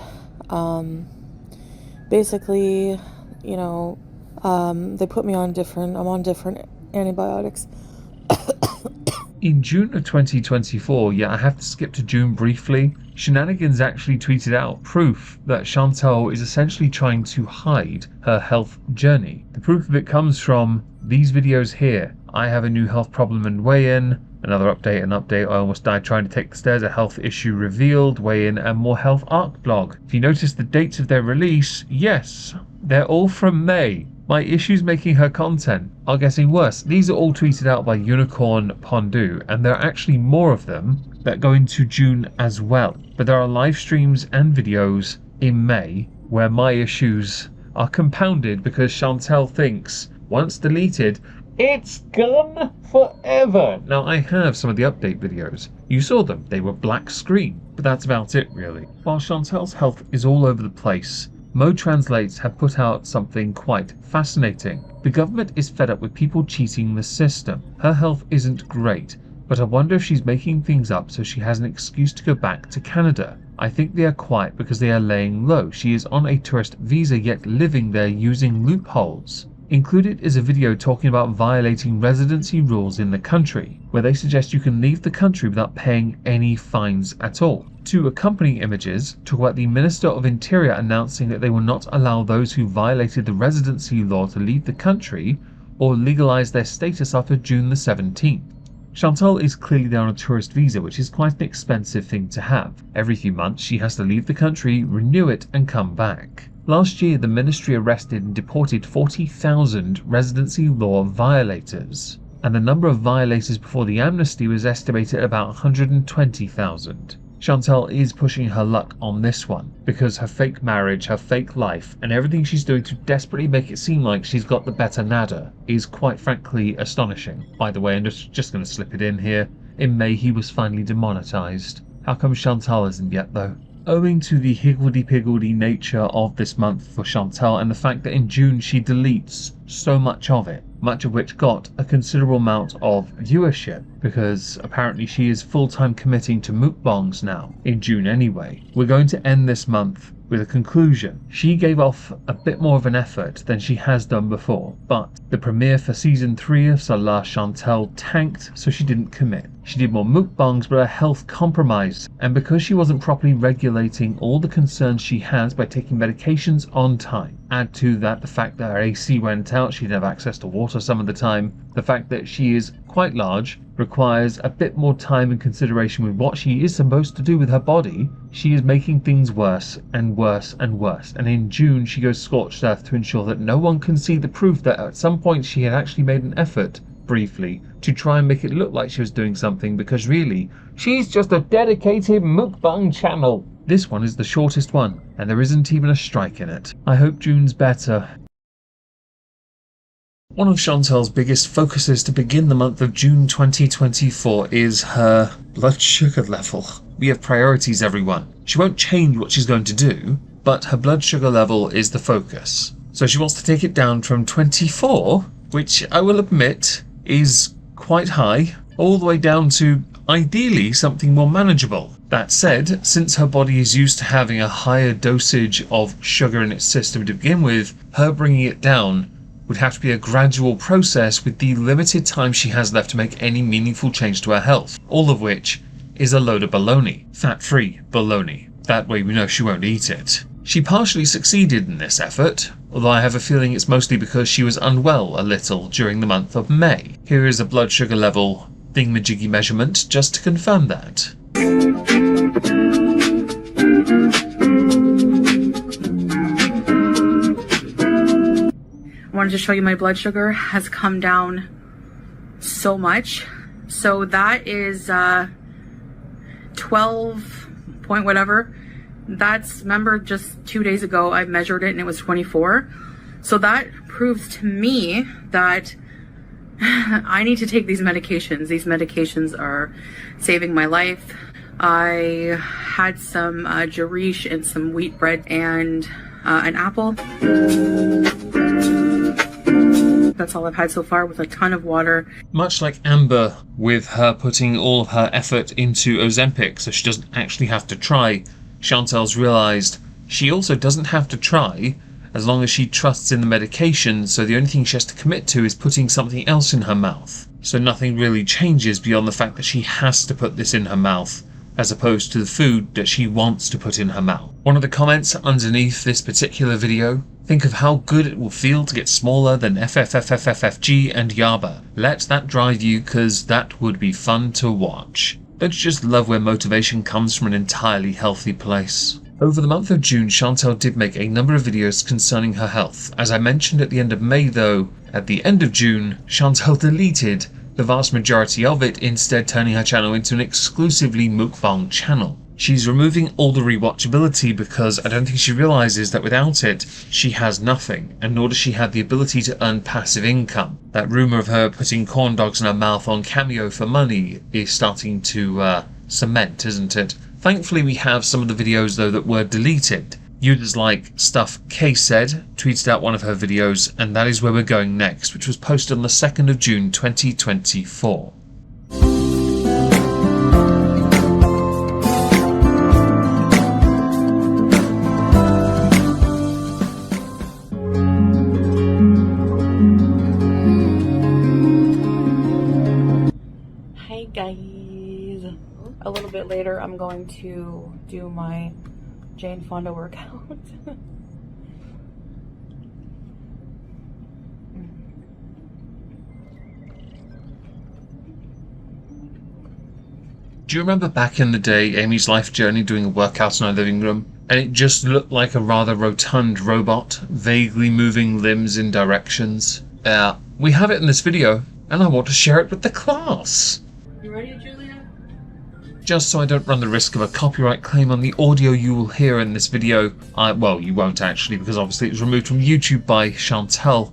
basically, you know, they put me on I'm on different antibiotics. In June of 2024, yeah, I have to skip to June briefly, Shenanigans actually tweeted out proof that Chantal is essentially trying to hide her health journey. The proof of it comes from these videos here. I have a new health problem and weigh in. Another update, an update, I almost died trying to take the stairs, a health issue revealed, weigh in, and more health arc blog. If you notice the dates of their release, yes, they're all from May. My issues making her content are getting worse. These are all tweeted out by Unicorn Pondu, and there are actually more of them that go into June as well. But there are live streams and videos in May where my issues are compounded because Chantal thinks, once deleted, it's gone forever. Now, I have some of the update videos. You saw them. They were black screen. But that's about it, really. While Chantal's health is all over the place, Mo Translates have put out something quite fascinating. The government is fed up with people cheating the system. Her health isn't great, but I wonder if she's making things up so she has an excuse to go back to Canada. I think they are quiet because they are laying low. She is on a tourist visa yet living there using loopholes. Included is a video talking about violating residency rules in the country, where they suggest you can leave the country without paying any fines at all. Two accompanying images talk about the Minister of Interior announcing that they will not allow those who violated the residency law to leave the country or legalize their status after June the 17th. Chantal is clearly there on a tourist visa, which is quite an expensive thing to have. Every few months she has to leave the country, renew it and come back. Last year the ministry arrested and deported 40,000 residency law violators, and the number of violators before the amnesty was estimated at about 120,000. Chantal is pushing her luck on this one, because her fake marriage, her fake life, and everything she's doing to desperately make it seem like she's got the better nada is quite frankly astonishing. By the way, I'm just going to slip it in here. In May he was finally demonetized. How come Chantal isn't yet though? Owing to the higgledy-piggledy nature of this month for Chantal and the fact that in June she deletes so much of it, much of which got a considerable amount of viewership, because apparently she is full-time committing to mukbangs now, in June anyway. We're going to end this month with a conclusion. She gave off a bit more of an effort than she has done before, but the premiere for season 3 of Salah Chantal tanked, so she didn't commit. She did more mukbangs, but her health compromised, and because she wasn't properly regulating all the concerns she has by taking medications on time, add to that the fact that her AC went out, she didn't have access to water some of the time, the fact that she is quite large, requires a bit more time and consideration with what she is supposed to do with her body, she is making things worse and worse and worse. And in June she goes scorched earth to ensure that no one can see the proof that at some point she had actually made an effort, briefly, to try and make it look like she was doing something, because really, she's just a dedicated mukbang channel. This one is the shortest one, and there isn't even a strike in it. I hope June's better. One of Chantal's biggest focuses to begin the month of June 2024 is her blood sugar level. We have priorities, everyone. She won't change what she's going to do, but her blood sugar level is the focus. So she wants to take it down from 24, which I will admit is quite high, all the way down to ideally something more manageable. That said, since her body is used to having a higher dosage of sugar in its system to begin with, her bringing it down would have to be a gradual process with the limited time she has left to make any meaningful change to her health, all of which is a load of baloney. Fat-free baloney. That way we know she won't eat it. She partially succeeded in this effort, although I have a feeling it's mostly because she was unwell a little during the month of May. Here is a blood sugar level thingamajiggy measurement just to confirm that. I wanted to show you my blood sugar has come down so much. So that is 12 point whatever. That's, remember, just 2 days ago I measured it and it was 24. So that proves to me that I need to take these medications. These medications are saving my life. I had some Jarish and some wheat bread and an apple. That's all I've had so far, with a ton of water. Much like Amber, with her putting all of her effort into Ozempic so she doesn't actually have to try, Chantal's realised she also doesn't have to try as long as she trusts in the medication, so the only thing she has to commit to is putting something else in her mouth. So nothing really changes beyond the fact that she has to put this in her mouth, as opposed to the food that she wants to put in her mouth. One of the comments underneath this particular video: think of how good it will feel to get smaller than FFFFFFG and Yaba. Let that drive you, cause that would be fun to watch. Don't you just love where motivation comes from an entirely healthy place? Over the month of June, Chantal did make a number of videos concerning her health. As I mentioned at the end of May though, at the end of June, Chantal deleted the vast majority of it, instead turning her channel into an exclusively mukbang channel. She's removing all the rewatchability because I don't think she realises that without it, she has nothing, and nor does she have the ability to earn passive income. That rumour of her putting corn dogs in her mouth on Cameo for money is starting to cement, isn't it? Thankfully we have some of the videos though that were deleted. Users like Stuff K Said tweeted out one of her videos, and that is where we're going next, which was posted on the 2nd of June 2024. Hi guys. A little bit later I'm going to do my Jane Fonda workout. Do you remember back in the day Amy's life journey doing a workout in our living room? And it just looked like a rather rotund robot, vaguely moving limbs in directions. We have it in this video, and I want to share it with the class. You ready, Julia? Just so I don't run the risk of a copyright claim on the audio you will hear in this video. Well, you won't actually, because obviously it was removed from YouTube by Chantel.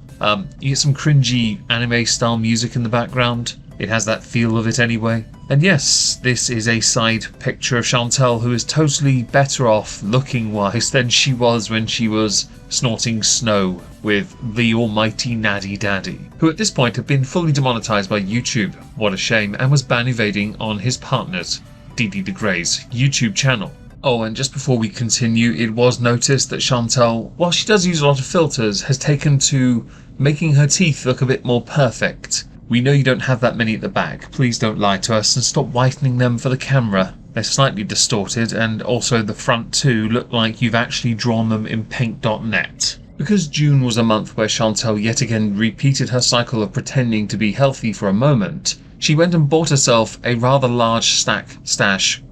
You get some cringy anime-style music in the background. It has that feel of it anyway. And yes, this is a side picture of Chantel, who is totally better off looking-wise than she was when she was snorting snow with the almighty Naddy Daddy, who at this point had been fully demonetized by YouTube. What a shame, and was ban evading on his partner's, Dee de Grey's, YouTube channel. Oh, and just before we continue, it was noticed that Chantel, while she does use a lot of filters, has taken to making her teeth look a bit more perfect. We know you don't have that many at the back. Please don't lie to us and stop whitening them for the camera. They're slightly distorted, and also the front too look like you've actually drawn them in paint.net. Because June was a month where Chantel yet again repeated her cycle of pretending to be healthy for a moment, she went and bought herself a rather large stash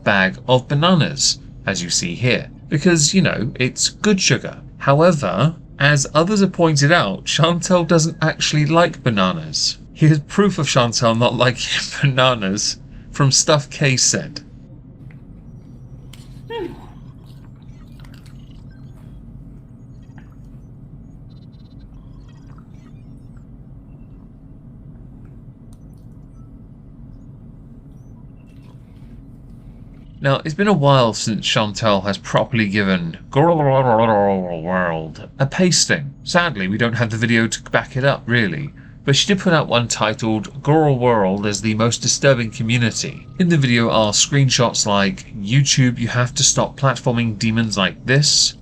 bag of bananas, as you see here. Because, you know, it's good sugar. However, as others have pointed out, Chantel doesn't actually like bananas. Here's proof of Chantel not liking bananas from Stuff K Said. Now, it's been a while since Chantel has properly given Girl World a pasting. Sadly, we don't have the video to back it up, really. But she did put out one titled Girl World as the most disturbing community. In the video are screenshots like, YouTube, you have to stop platforming demons like this.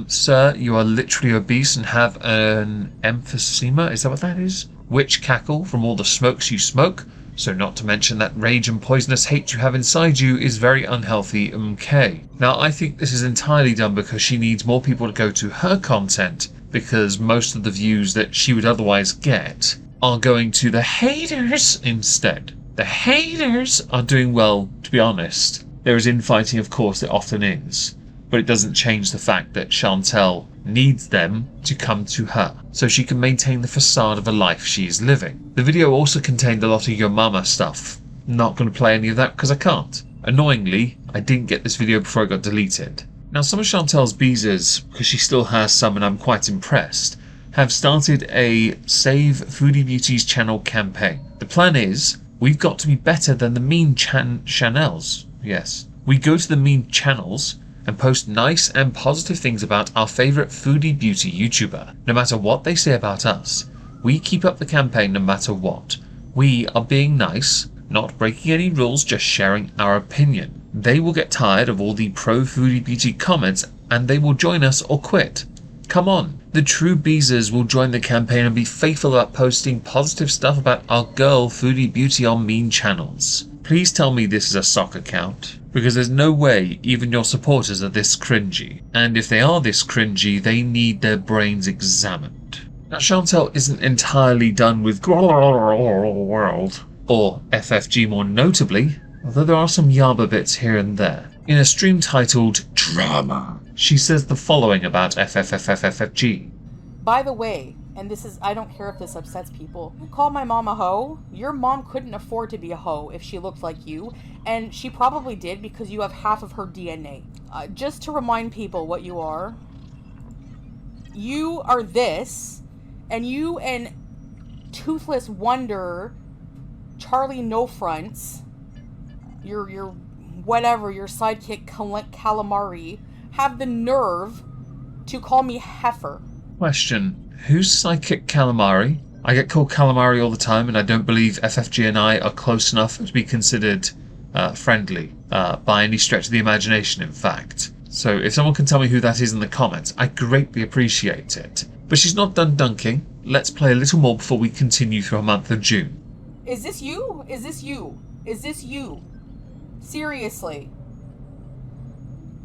Sir, you are literally obese and have an emphysema, is that what that is? Witch cackle from all the smokes you smoke. So not to mention that rage and poisonous hate you have inside you is very unhealthy, okay. Now I think this is entirely done because she needs more people to go to her content, because most of the views that she would otherwise get are going to the haters instead. The haters are doing well, to be honest. There is infighting, of course, there often is. But it doesn't change the fact that Chantel needs them to come to her, so she can maintain the facade of a life she is living. The video also contained a lot of Your Mama stuff. Not going to play any of that because I can't. Annoyingly, I didn't get this video before it got deleted. Now some of Chantel's beezers, because she still has some and I'm quite impressed, have started a Save Foodie Beauty's channel campaign. The plan is, we've got to be better than the mean channels. Yes. We go to the mean channels and post nice and positive things about our favourite foodie beauty YouTuber. No matter what they say about us, we keep up the campaign no matter what. We are being nice, not breaking any rules, just sharing our opinion. They will get tired of all the pro foodie beauty comments and they will join us or quit. Come on, the true beezers will join the campaign and be faithful about posting positive stuff about our girl foodie beauty on mean channels. Please tell me this is a sock account, because there's no way even your supporters are this cringy. And if they are this cringy, they need their brains examined. Now Chantel isn't entirely done with World, or FFG more notably, although there are some Yaba bits here and there. In a stream titled Drama, she says the following about FFFFFFG. By the way, and this is, I don't care if this upsets people, call my mom a hoe. Your mom couldn't afford to be a hoe if she looked like you, and she probably did because you have half of her DNA. Just to remind people what you are this, and you and Toothless Wonder, Charlie No Fronts, your whatever, your sidekick Calamari, have the nerve to call me heifer? Question. Who's Psychic Calamari? I get called Calamari all the time, and I don't believe FFG and I are close enough to be considered friendly by any stretch of the imagination, in fact. So if someone can tell me who that is in the comments, I greatly appreciate it. But she's not done dunking. Let's play a little more before we continue through a month of June. Is this you? Is this you? Is this you? Seriously?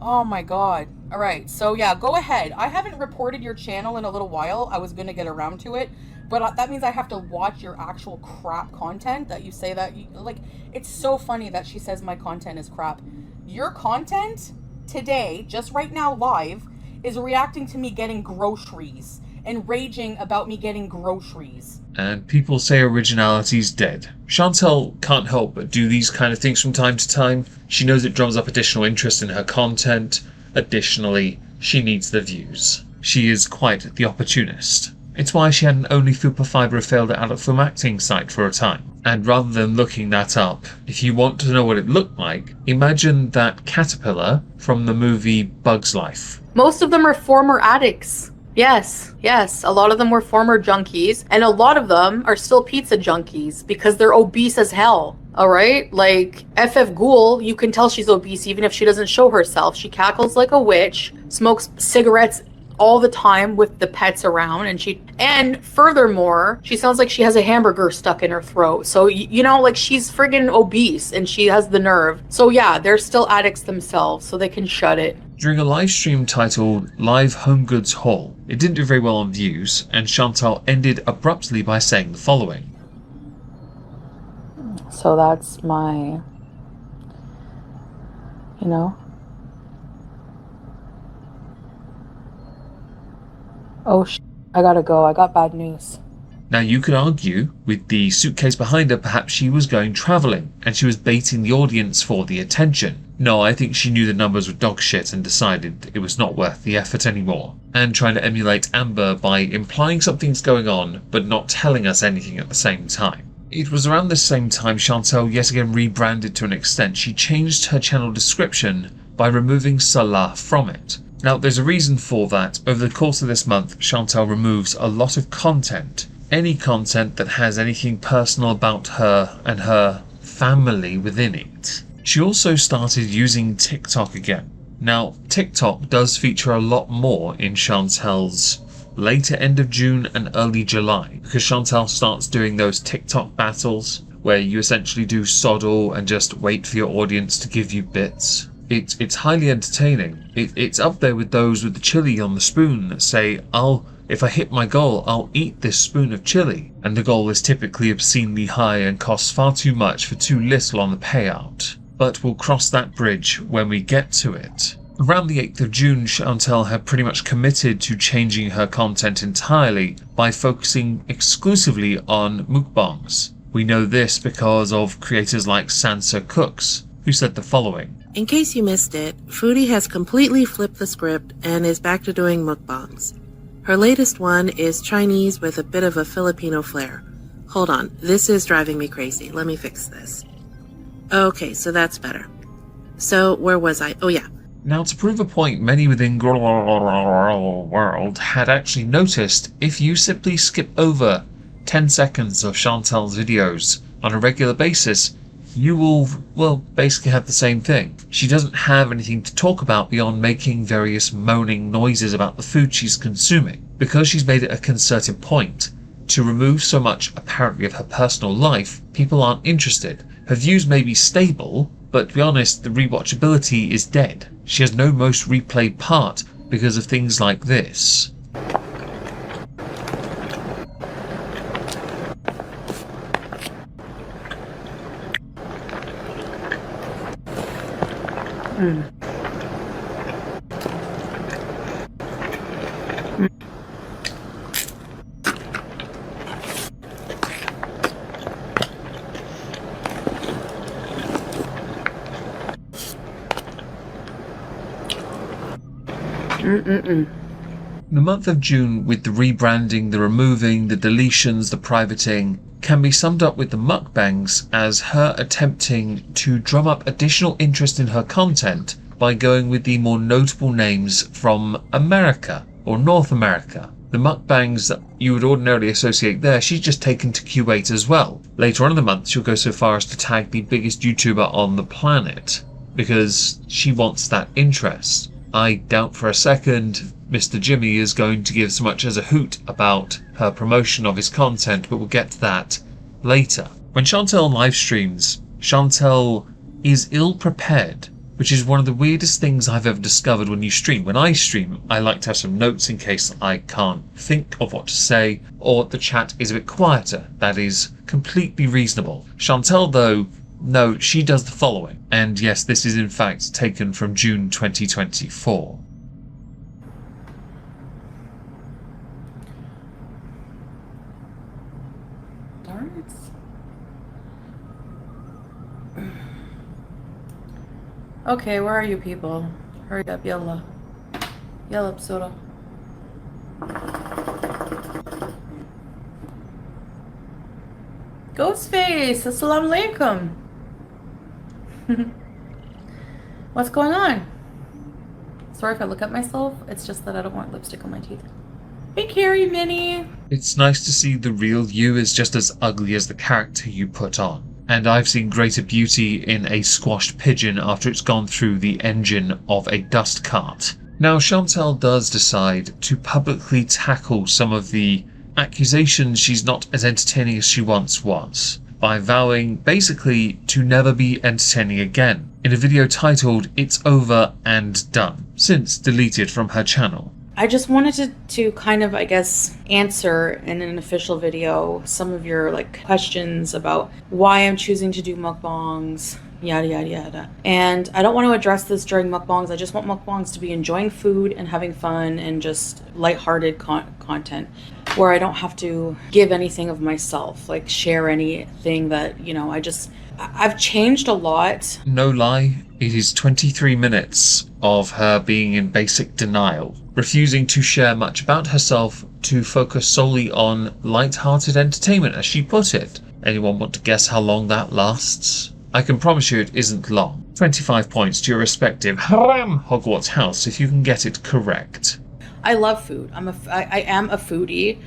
Oh my god. Alright, so yeah, go ahead. I haven't reported your channel in a little while. I was gonna get around to it. But that means I have to watch your actual crap content that you say that... like, it's so funny that she says my content is crap. Your content today, just right now live, is reacting to me getting groceries and raging about me getting groceries. And people say originality's dead. Chantel can't help but do these kind of things from time to time. She knows it drums up additional interest in her content. Additionally, she needs the views. She is quite the opportunist. It's why she had an Only Fupa Fiber failed adult film acting site for a time. And rather than looking that up, if you want to know what it looked like, imagine that caterpillar from the movie Bug's Life. Most of them are former addicts. Yes, a lot of them were former junkies, and a lot of them are still pizza junkies because they're obese as hell. Alright? Like, FF Ghoul, you can tell she's obese even if she doesn't show herself. She cackles like a witch, smokes cigarettes all the time with the pets around, and furthermore, she sounds like she has a hamburger stuck in her throat. So, you know, like, she's friggin' obese and she has the nerve. So yeah, they're still addicts themselves, so they can shut it. During a live stream titled Live Home Goods Haul, it didn't do very well on views, and Chantal ended abruptly by saying the following. So that's my, you know. Oh, I gotta go. I got bad news. Now you could argue, with the suitcase behind her, perhaps she was going travelling, and she was baiting the audience for the attention. No, I think she knew the numbers were dog shit and decided it was not worth the effort anymore. And trying to emulate Amber by implying something's going on, but not telling us anything at the same time. It was around this same time Chantal yet again rebranded to an extent. She changed her channel description by removing Salah from it. Now, there's a reason for that. Over the course of this month, Chantal removes a lot of content. Any content that has anything personal about her and her family within it. She also started using TikTok again. Now, TikTok does feature a lot more in Chantal's later end of June and early July, because Chantal starts doing those TikTok battles where you essentially do soddle and just wait for your audience to give you bits. It's highly entertaining. It's up there with those with the chili on the spoon that say, if I hit my goal, I'll eat this spoon of chili. And the goal is typically obscenely high and costs far too much for too little on the payout. But we'll cross that bridge when we get to it. Around the 8th of June, Chantal had pretty much committed to changing her content entirely by focusing exclusively on mukbangs. We know this because of creators like Sansa Cooks, who said the following. In case you missed it, Foodie has completely flipped the script and is back to doing mukbangs. Her latest one is Chinese with a bit of a Filipino flair. Hold on, this is driving me crazy. Let me fix this. Okay, so that's better. So, where was I? Oh yeah. Now, to prove a point many within world had actually noticed, if you simply skip over 10 seconds of Chantal's videos on a regular basis, you will, well, basically have the same thing. She doesn't have anything to talk about beyond making various moaning noises about the food she's consuming. Because she's made it a concerted point to remove so much apparently of her personal life, people aren't interested. Her views may be stable, but to be honest, the rewatchability is dead. She has no most replayed part because of things like this. The month of June, with the rebranding, the removing, the deletions, the privating, can be summed up with the mukbangs as her attempting to drum up additional interest in her content by going with the more notable names from America or North America. The mukbangs that you would ordinarily associate there, she's just taken to Kuwait as well. Later on in the month, she'll go so far as to tag the biggest YouTuber on the planet, because she wants that interest. I doubt for a second Mr. Jimmy is going to give so much as a hoot about her promotion of his content, but we'll get to that later. When Chantel live streams, Chantel is ill-prepared, which is one of the weirdest things I've ever discovered when you stream. When I stream, I like to have some notes in case I can't think of what to say, or the chat is a bit quieter. That is completely reasonable. Chantel, though, no, she does the following. And yes, this is in fact taken from June 2024. Darn it. Okay, where are you people? Hurry up, yalla. Yalla, Psora. Ghostface, assalamu alaikum. What's going on? Sorry if I look at myself. It's just that I don't want lipstick on my teeth. Hey, Carrie, Minnie. It's nice to see the real you is just as ugly as the character you put on. And I've seen greater beauty in a squashed pigeon after it's gone through the engine of a dust cart. Now, Chantel does decide to publicly tackle some of the accusations she's not as entertaining as she once was, by vowing basically to never be entertaining again, in a video titled "It's Over and Done," since deleted from her channel. I just wanted to kind of, I guess, answer in an official video some of your questions about why I'm choosing to do mukbangs, yada yada yada. And I don't want to address this during mukbangs. I just want mukbangs to be enjoying food and having fun and just lighthearted content where I don't have to give anything of myself, share anything that, I've changed a lot. No lie, it is 23 minutes of her being in basic denial, refusing to share much about herself to focus solely on light-hearted entertainment, as she put it. Anyone want to guess how long that lasts? I can promise you it isn't long. 25 points to your respective Haram Hogwarts house if you can get it correct. I love food. I am a foodie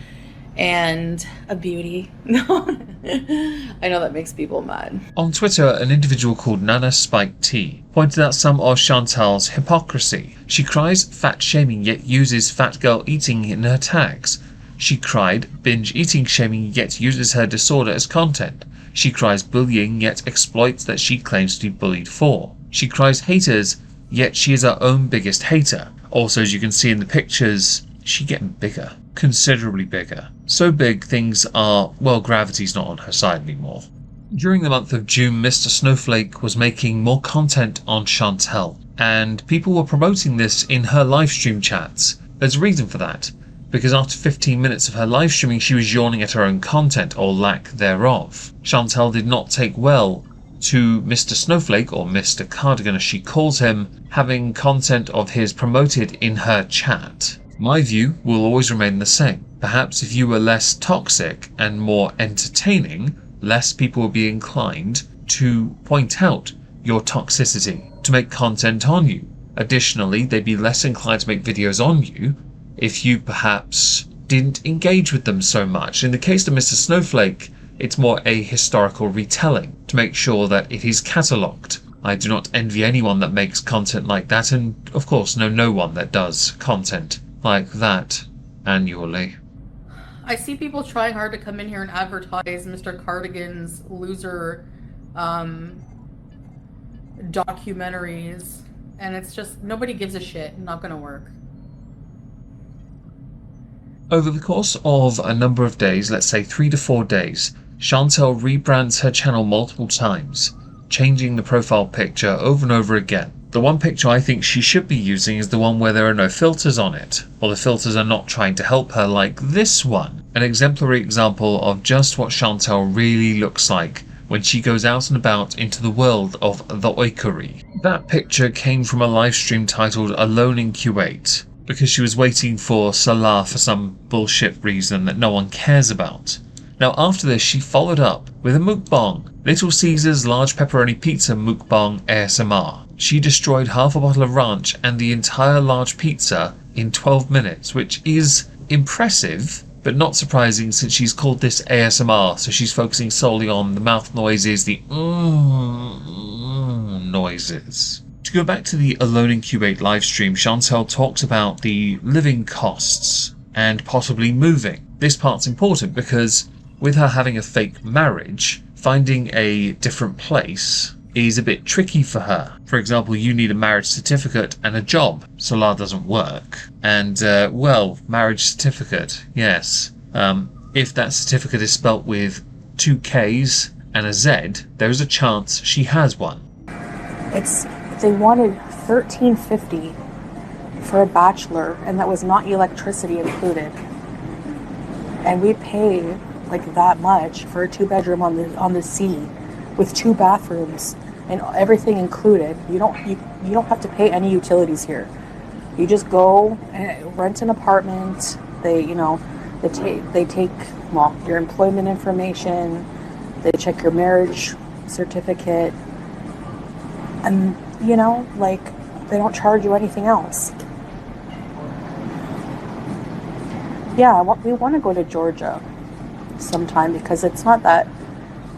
and a beauty. I know that makes people mad. On Twitter, an individual called Nana Spike T pointed out some of Chantal's hypocrisy. She cries fat shaming yet uses fat girl eating in her tags. She cried binge eating shaming yet uses her disorder as content. She cries bullying yet exploits that she claims to be bullied for. She cries haters yet she is her own biggest hater. Also, as you can see in the pictures, she's getting bigger. Considerably bigger. So big things are, well, gravity's not on her side anymore. During the month of June, Mr. Snowflake was making more content on Chantel, and people were promoting this in her livestream chats. There's a reason for that, because after 15 minutes of her live streaming, she was yawning at her own content, or lack thereof. Chantel did not take well to Mr. Snowflake, or Mr. Cardigan as she calls him, having content of his promoted in her chat. My view will always remain the same. Perhaps if you were less toxic and more entertaining, less people would be inclined to point out your toxicity, to make content on you. Additionally, they'd be less inclined to make videos on you if you perhaps didn't engage with them so much. In the case of Mr. Snowflake, it's more a historical retelling to make sure that it is catalogued. I do not envy anyone that makes content like that, and of course know no one that does content like that annually. I see people trying hard to come in here and advertise Mr. Cardigan's loser documentaries, and it's just, nobody gives a shit. Not gonna work. Over the course of a number of days, let's say 3 to 4 days, Chantel rebrands her channel multiple times, changing the profile picture over and over again. The one picture I think she should be using is the one where there are no filters on it, or the filters are not trying to help her, like this one. An exemplary example of just what Chantel really looks like when she goes out and about into the world of the oikery. That picture came from a live stream titled Alone in Kuwait, because she was waiting for Salah for some bullshit reason that no one cares about. Now after this, she followed up with a mukbang Little Caesar's large pepperoni pizza mukbang ASMR. She destroyed half a bottle of ranch and the entire large pizza in 12 minutes, which is impressive, but not surprising since she's called this ASMR, so she's focusing solely on the mouth noises, the noises. To go back to the Alone in Q8 livestream, Chantal talks about the living costs and possibly moving. This part's important because with her having a fake marriage, finding a different place is a bit tricky for her. For example, you need a marriage certificate and a job. Solar doesn't work. And, well, marriage certificate, yes. If that certificate is spelt with 2 Ks and a Z, there is a chance she has one. They wanted $13.50 for a bachelor, and that was not electricity included. And we pay like that much for a 2-bedroom on the sea with 2 bathrooms and everything included. You don't have to pay any utilities here. You just go and rent an apartment. They take your employment information. They check your marriage certificate, and they don't charge you anything else. Yeah, we want to go to Georgia sometime because it's not that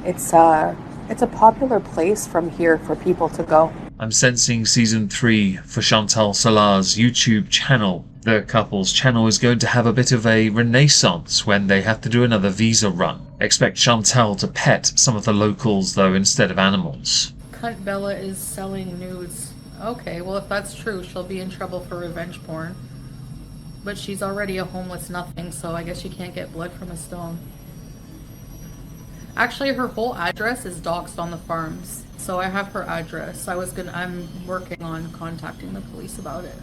it's a popular place from here for people to go. I'm sensing season 3 for Chantal Solar's YouTube channel. The couple's channel is going to have a bit of a renaissance when they have to do another visa run. Expect Chantal to pet some of the locals though instead of animals. Cunt Bella is selling nudes. Okay, well if that's true, she'll be in trouble for revenge porn. But she's already a homeless nothing, so I guess you can't get blood from a stone. Actually, her whole address is doxed on the farms, so I have her address. I'm working on contacting the police about it.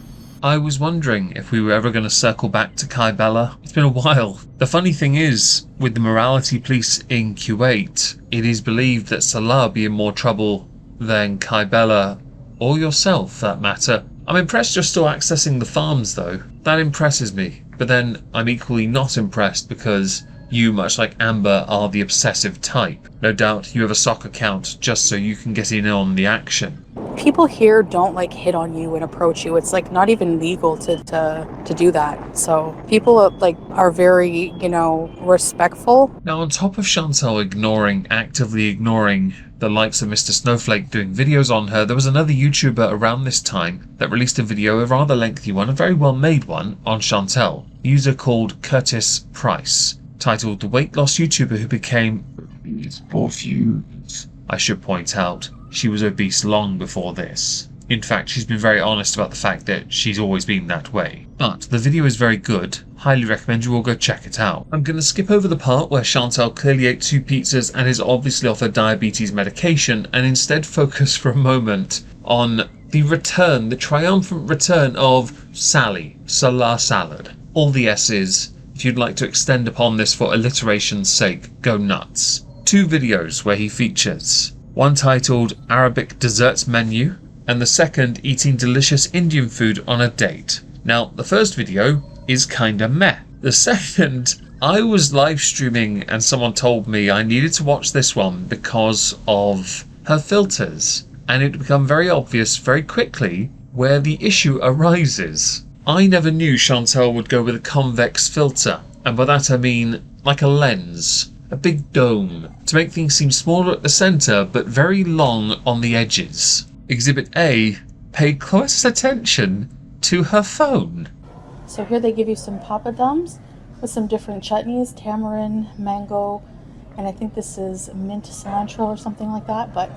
I was wondering if we were ever going to circle back to Kai Bella. It's been a while. The funny thing is, with the morality police in Kuwait, it is believed that Salah be in more trouble than Kai Bella, or yourself for that matter. I'm impressed you're still accessing the farms though. That impresses me. But then I'm equally not impressed because you, much like Amber, are the obsessive type. No doubt you have a sock account just so you can get in on the action. People here don't hit on you and approach you. It's not even legal to do that. So people are very, respectful. Now on top of Chantal actively ignoring the likes of Mr. Snowflake doing videos on her, there was another YouTuber around this time that released a video, a rather lengthy one, a very well made one, on Chantal. A user called Curtis Price, titled The Weight Loss YouTuber Who Became Obese for Views. I should point out, she was obese long before this. In fact, she's been very honest about the fact that she's always been that way. But the video is very good. Highly recommend you all go check it out. I'm going to skip over the part where Chantal clearly ate 2 pizzas and is obviously off her diabetes medication and instead focus for a moment on the triumphant return of Sally, Salah Salad. All the S's. If you'd like to extend upon this for alliteration's sake, go nuts. 2 videos where he features. One titled Arabic Desserts Menu, and the second eating delicious Indian food on a date. Now, the first video is kinda meh. The second, I was live streaming and someone told me I needed to watch this one because of her filters. And it became very obvious very quickly where the issue arises. I never knew Chantal would go with a convex filter, and by that I mean like a lens, a big dome, to make things seem smaller at the centre but very long on the edges. Exhibit A paid close attention to her phone. So here they give you some papadums with some different chutneys, tamarind, mango, and I think this is mint cilantro or something like that, but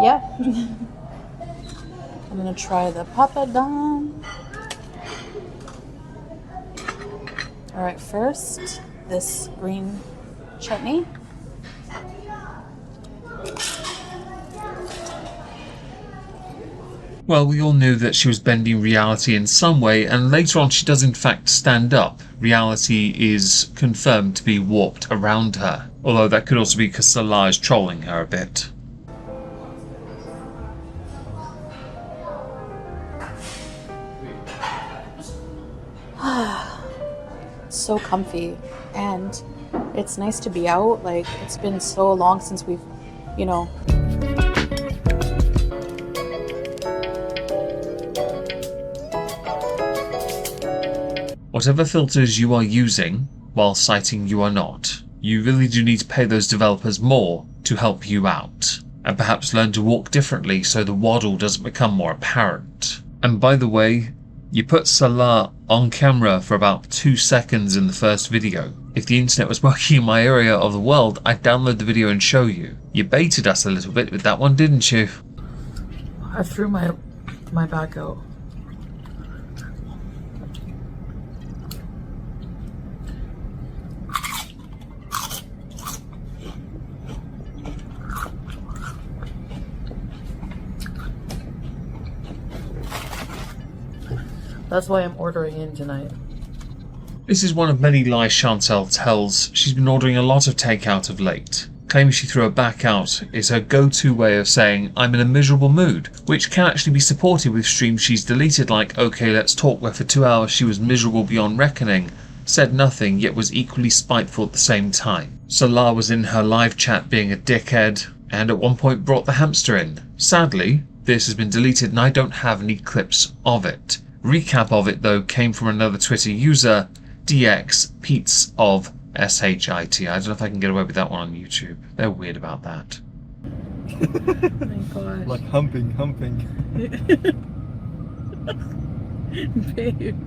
yeah. I'm gonna try the papadum. Alright, first, this green chutney. Well, we all knew that she was bending reality in some way, and later on she does in fact stand up. Reality is confirmed to be warped around her, although that could also be because Salah is trolling her a bit. So comfy, and it's nice to be out. It's been so long since we've you know. Whatever filters you are using while citing You Are Not, you really do need to pay those developers more to help you out, and perhaps learn to walk differently so the waddle doesn't become more apparent. And by the way, you put Salah on camera for about 2 seconds in the first video. If the internet was working in my area of the world, I'd download the video and show you. You baited us a little bit with that one, didn't you? I threw my back out. That's why I'm ordering in tonight. This is one of many lies Chantal tells. She's been ordering a lot of takeout of late. Claiming she threw her back out is her go-to way of saying, I'm in a miserable mood, which can actually be supported with streams she's deleted like OK Let's Talk, where for 2 hours she was miserable beyond reckoning, said nothing yet was equally spiteful at the same time. Salah was in her live chat being a dickhead, and at one point brought the hamster in. Sadly, this has been deleted and I don't have any clips of it. Recap of it though came from another Twitter user, DX of SHIT. I don't know if I can get away with that one on YouTube. They're weird about that. Oh my gosh. Like humping. Babe.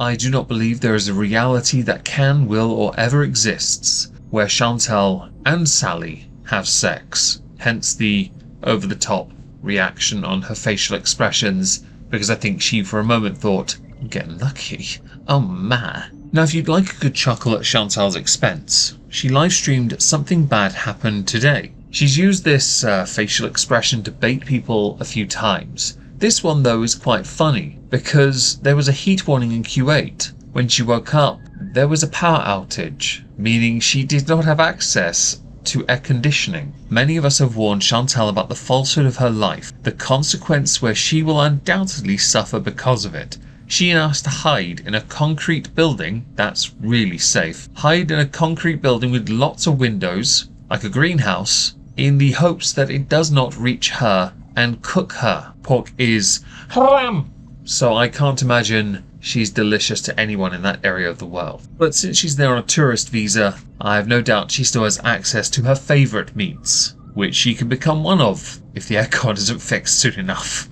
I do not believe there is a reality that can, will, or ever exists where Chantal and Sally have sex. Hence the over-the-top reaction on her facial expressions, because I think she for a moment thought, I'm getting lucky. Oh man. Now if you'd like a good chuckle at Chantal's expense, she live streamed Something Bad Happened Today. She's used this facial expression to bait people a few times. This one though is quite funny, because there was a heat warning in Kuwait. When she woke up, there was a power outage, meaning she did not have access to air conditioning. Many of us have warned Chantal about the falsehood of her life, the consequence where she will undoubtedly suffer because of it. She asked to hide in a concrete building, that's really safe, hide in a concrete building with lots of windows, like a greenhouse, in the hopes that it does not reach her and cook her. Pork is haram, so I can't imagine she's delicious to anyone in that area of the world. But since she's there on a tourist visa, I have no doubt she still has access to her favourite meats, which she can become one of if the aircon isn't fixed soon enough.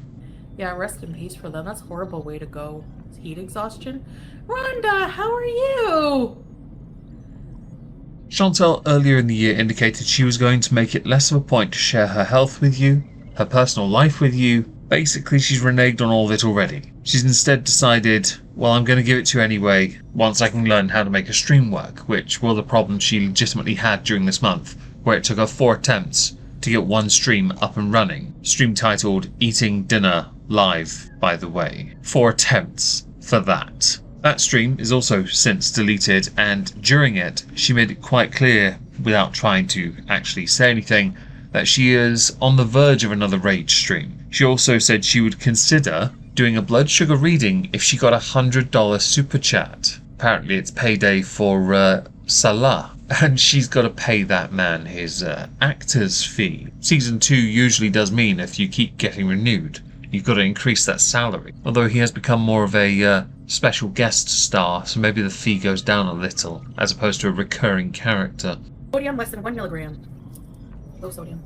Yeah, rest in peace for them. That's a horrible way to go. It's heat exhaustion. Rhonda, how are you? Chantal earlier in the year indicated she was going to make it less of a point to share her health with you, her personal life with you. Basically, she's reneged on all of it already. She's instead decided, well, I'm going to give it to you anyway, once I can learn how to make a stream work, which were the problems she legitimately had during this month, where it took her 4 attempts to get one stream up and running. Stream titled Eating Dinner Live, by the way. 4 attempts for that. That stream is also since deleted, and during it, she made it quite clear, without trying to actually say anything, that she is on the verge of another rage stream. She also said she would consider doing a blood sugar reading if she got $100 super chat. Apparently it's payday for Salah, and she's got to pay that man his actor's fee. Season 2 usually does mean if you keep getting renewed, you've got to increase that salary. Although he has become more of a special guest star, so maybe the fee goes down a little, as opposed to a recurring character. Sodium less than 1 milligram. Low sodium.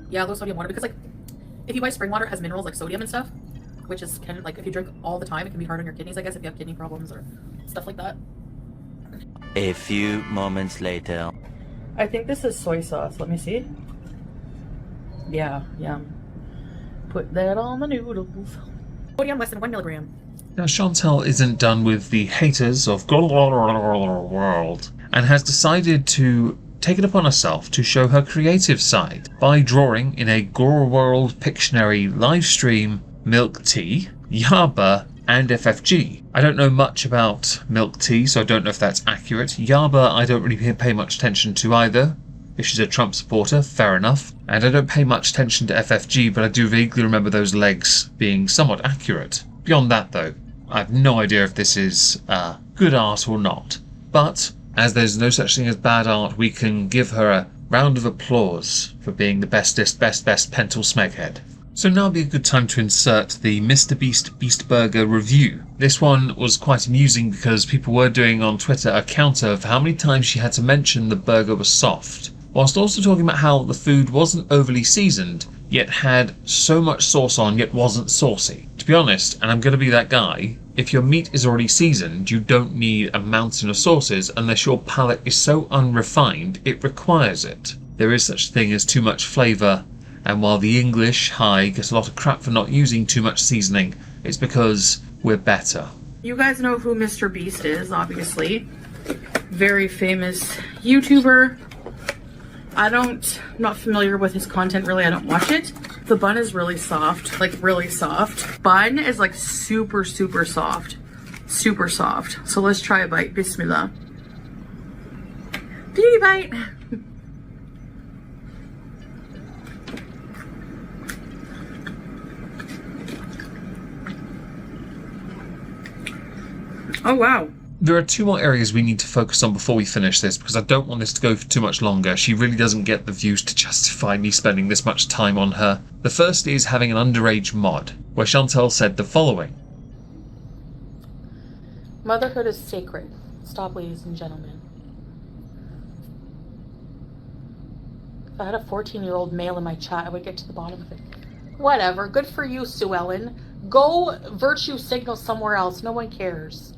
Yeah, low sodium water, because like, if you buy spring water, it has minerals like sodium and stuff, which is kind of like, if you drink all the time, it can be hard on your kidneys, I guess, if you have kidney problems or stuff like that. A few moments later. I think this is soy sauce. Let me see. Yeah, yum. Put that on the noodles. Sodium less than 1 milligram. Now Chantal isn't done with the haters of world and has decided to take it upon herself to show her creative side by drawing in a Gore World Pictionary live stream milk tea, Yaba, and FFG. I don't know much about milk tea, so I don't know if that's accurate. Yaba I don't really pay much attention to either. If she's a Trump supporter, fair enough. And I don't pay much attention to FFG, but I do vaguely remember those legs being somewhat accurate. Beyond that though, I have no idea if this is good art or not. But as there's no such thing as bad art, we can give her a Round of applause for being the bestest, best Pental Smeghead. So now would be a good time to insert the Mr. Beast Beast Burger review. This one was quite amusing because people were doing on Twitter a counter of how many times she had to mention the burger was soft, whilst also talking about how the food wasn't overly seasoned, yet had so much sauce on yet wasn't saucy. To be honest, and I'm going to be that guy, if your meat is already seasoned, you don't need a mountain of sauces unless your palate is so unrefined it requires it. There is such a thing as too much flavour, and while the English high gets a lot of crap for not using too much seasoning, it's because we're better. You guys know who Mr. Beast is, obviously. Very famous YouTuber. I'm not familiar with his content really, I don't watch it. The bun is really soft, like really soft. Bun is like super, super soft. Super soft. So let's try a bite, bismillah. Beauty bite. Oh wow. There are two more areas we need to focus on before we finish this, because I don't want this to go for too much longer. She really doesn't get the views to justify me spending this much time on her. The first is having an underage mod, where Chantal said the following. Motherhood is sacred. Stop, ladies and gentlemen. If I had a 14-year-old male in my chat, I would get to the bottom of it. Whatever. Good for you, Sue Ellen. Go virtue signal somewhere else. No one cares.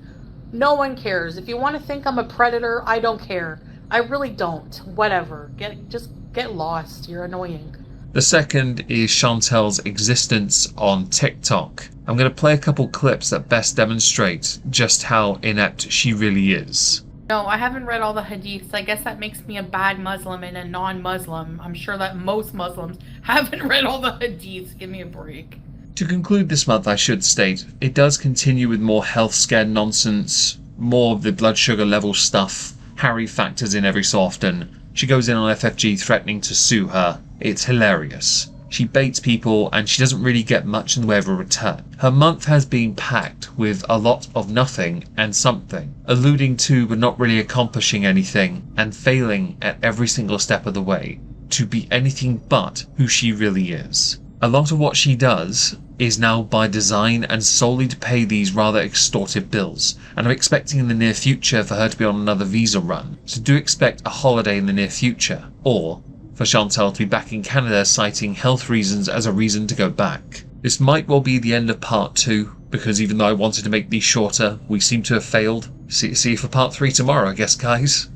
No one cares. If you want to think I'm a predator, I don't care. I really don't. Whatever. Just get lost. You're annoying. The second is Chantal's existence on TikTok. I'm going to play a couple clips that best demonstrate just how inept she really is. No, I haven't read all the hadiths. I guess that makes me a bad Muslim and a non-Muslim. I'm sure that most Muslims haven't read all the hadiths. Give me a break. To conclude this month, I should state, it does continue with more health scare nonsense, more of the blood sugar level stuff. Harry factors in every so often. She goes in on FFG threatening to sue her. It's hilarious. She baits people and she doesn't really get much in the way of a return. Her month has been packed with a lot of nothing and something, alluding to but not really accomplishing anything, and failing at every single step of the way to be anything but who she really is. A lot of what she does is now by design and solely to pay these rather extortive bills, and I'm expecting in the near future for her to be on another visa run, so do expect a holiday in the near future, or for Chantal to be back in Canada citing health reasons as a reason to go back. This might well be the end of part 2, because even though I wanted to make these shorter, we seem to have failed. See you for part 3 tomorrow, I guess, guys.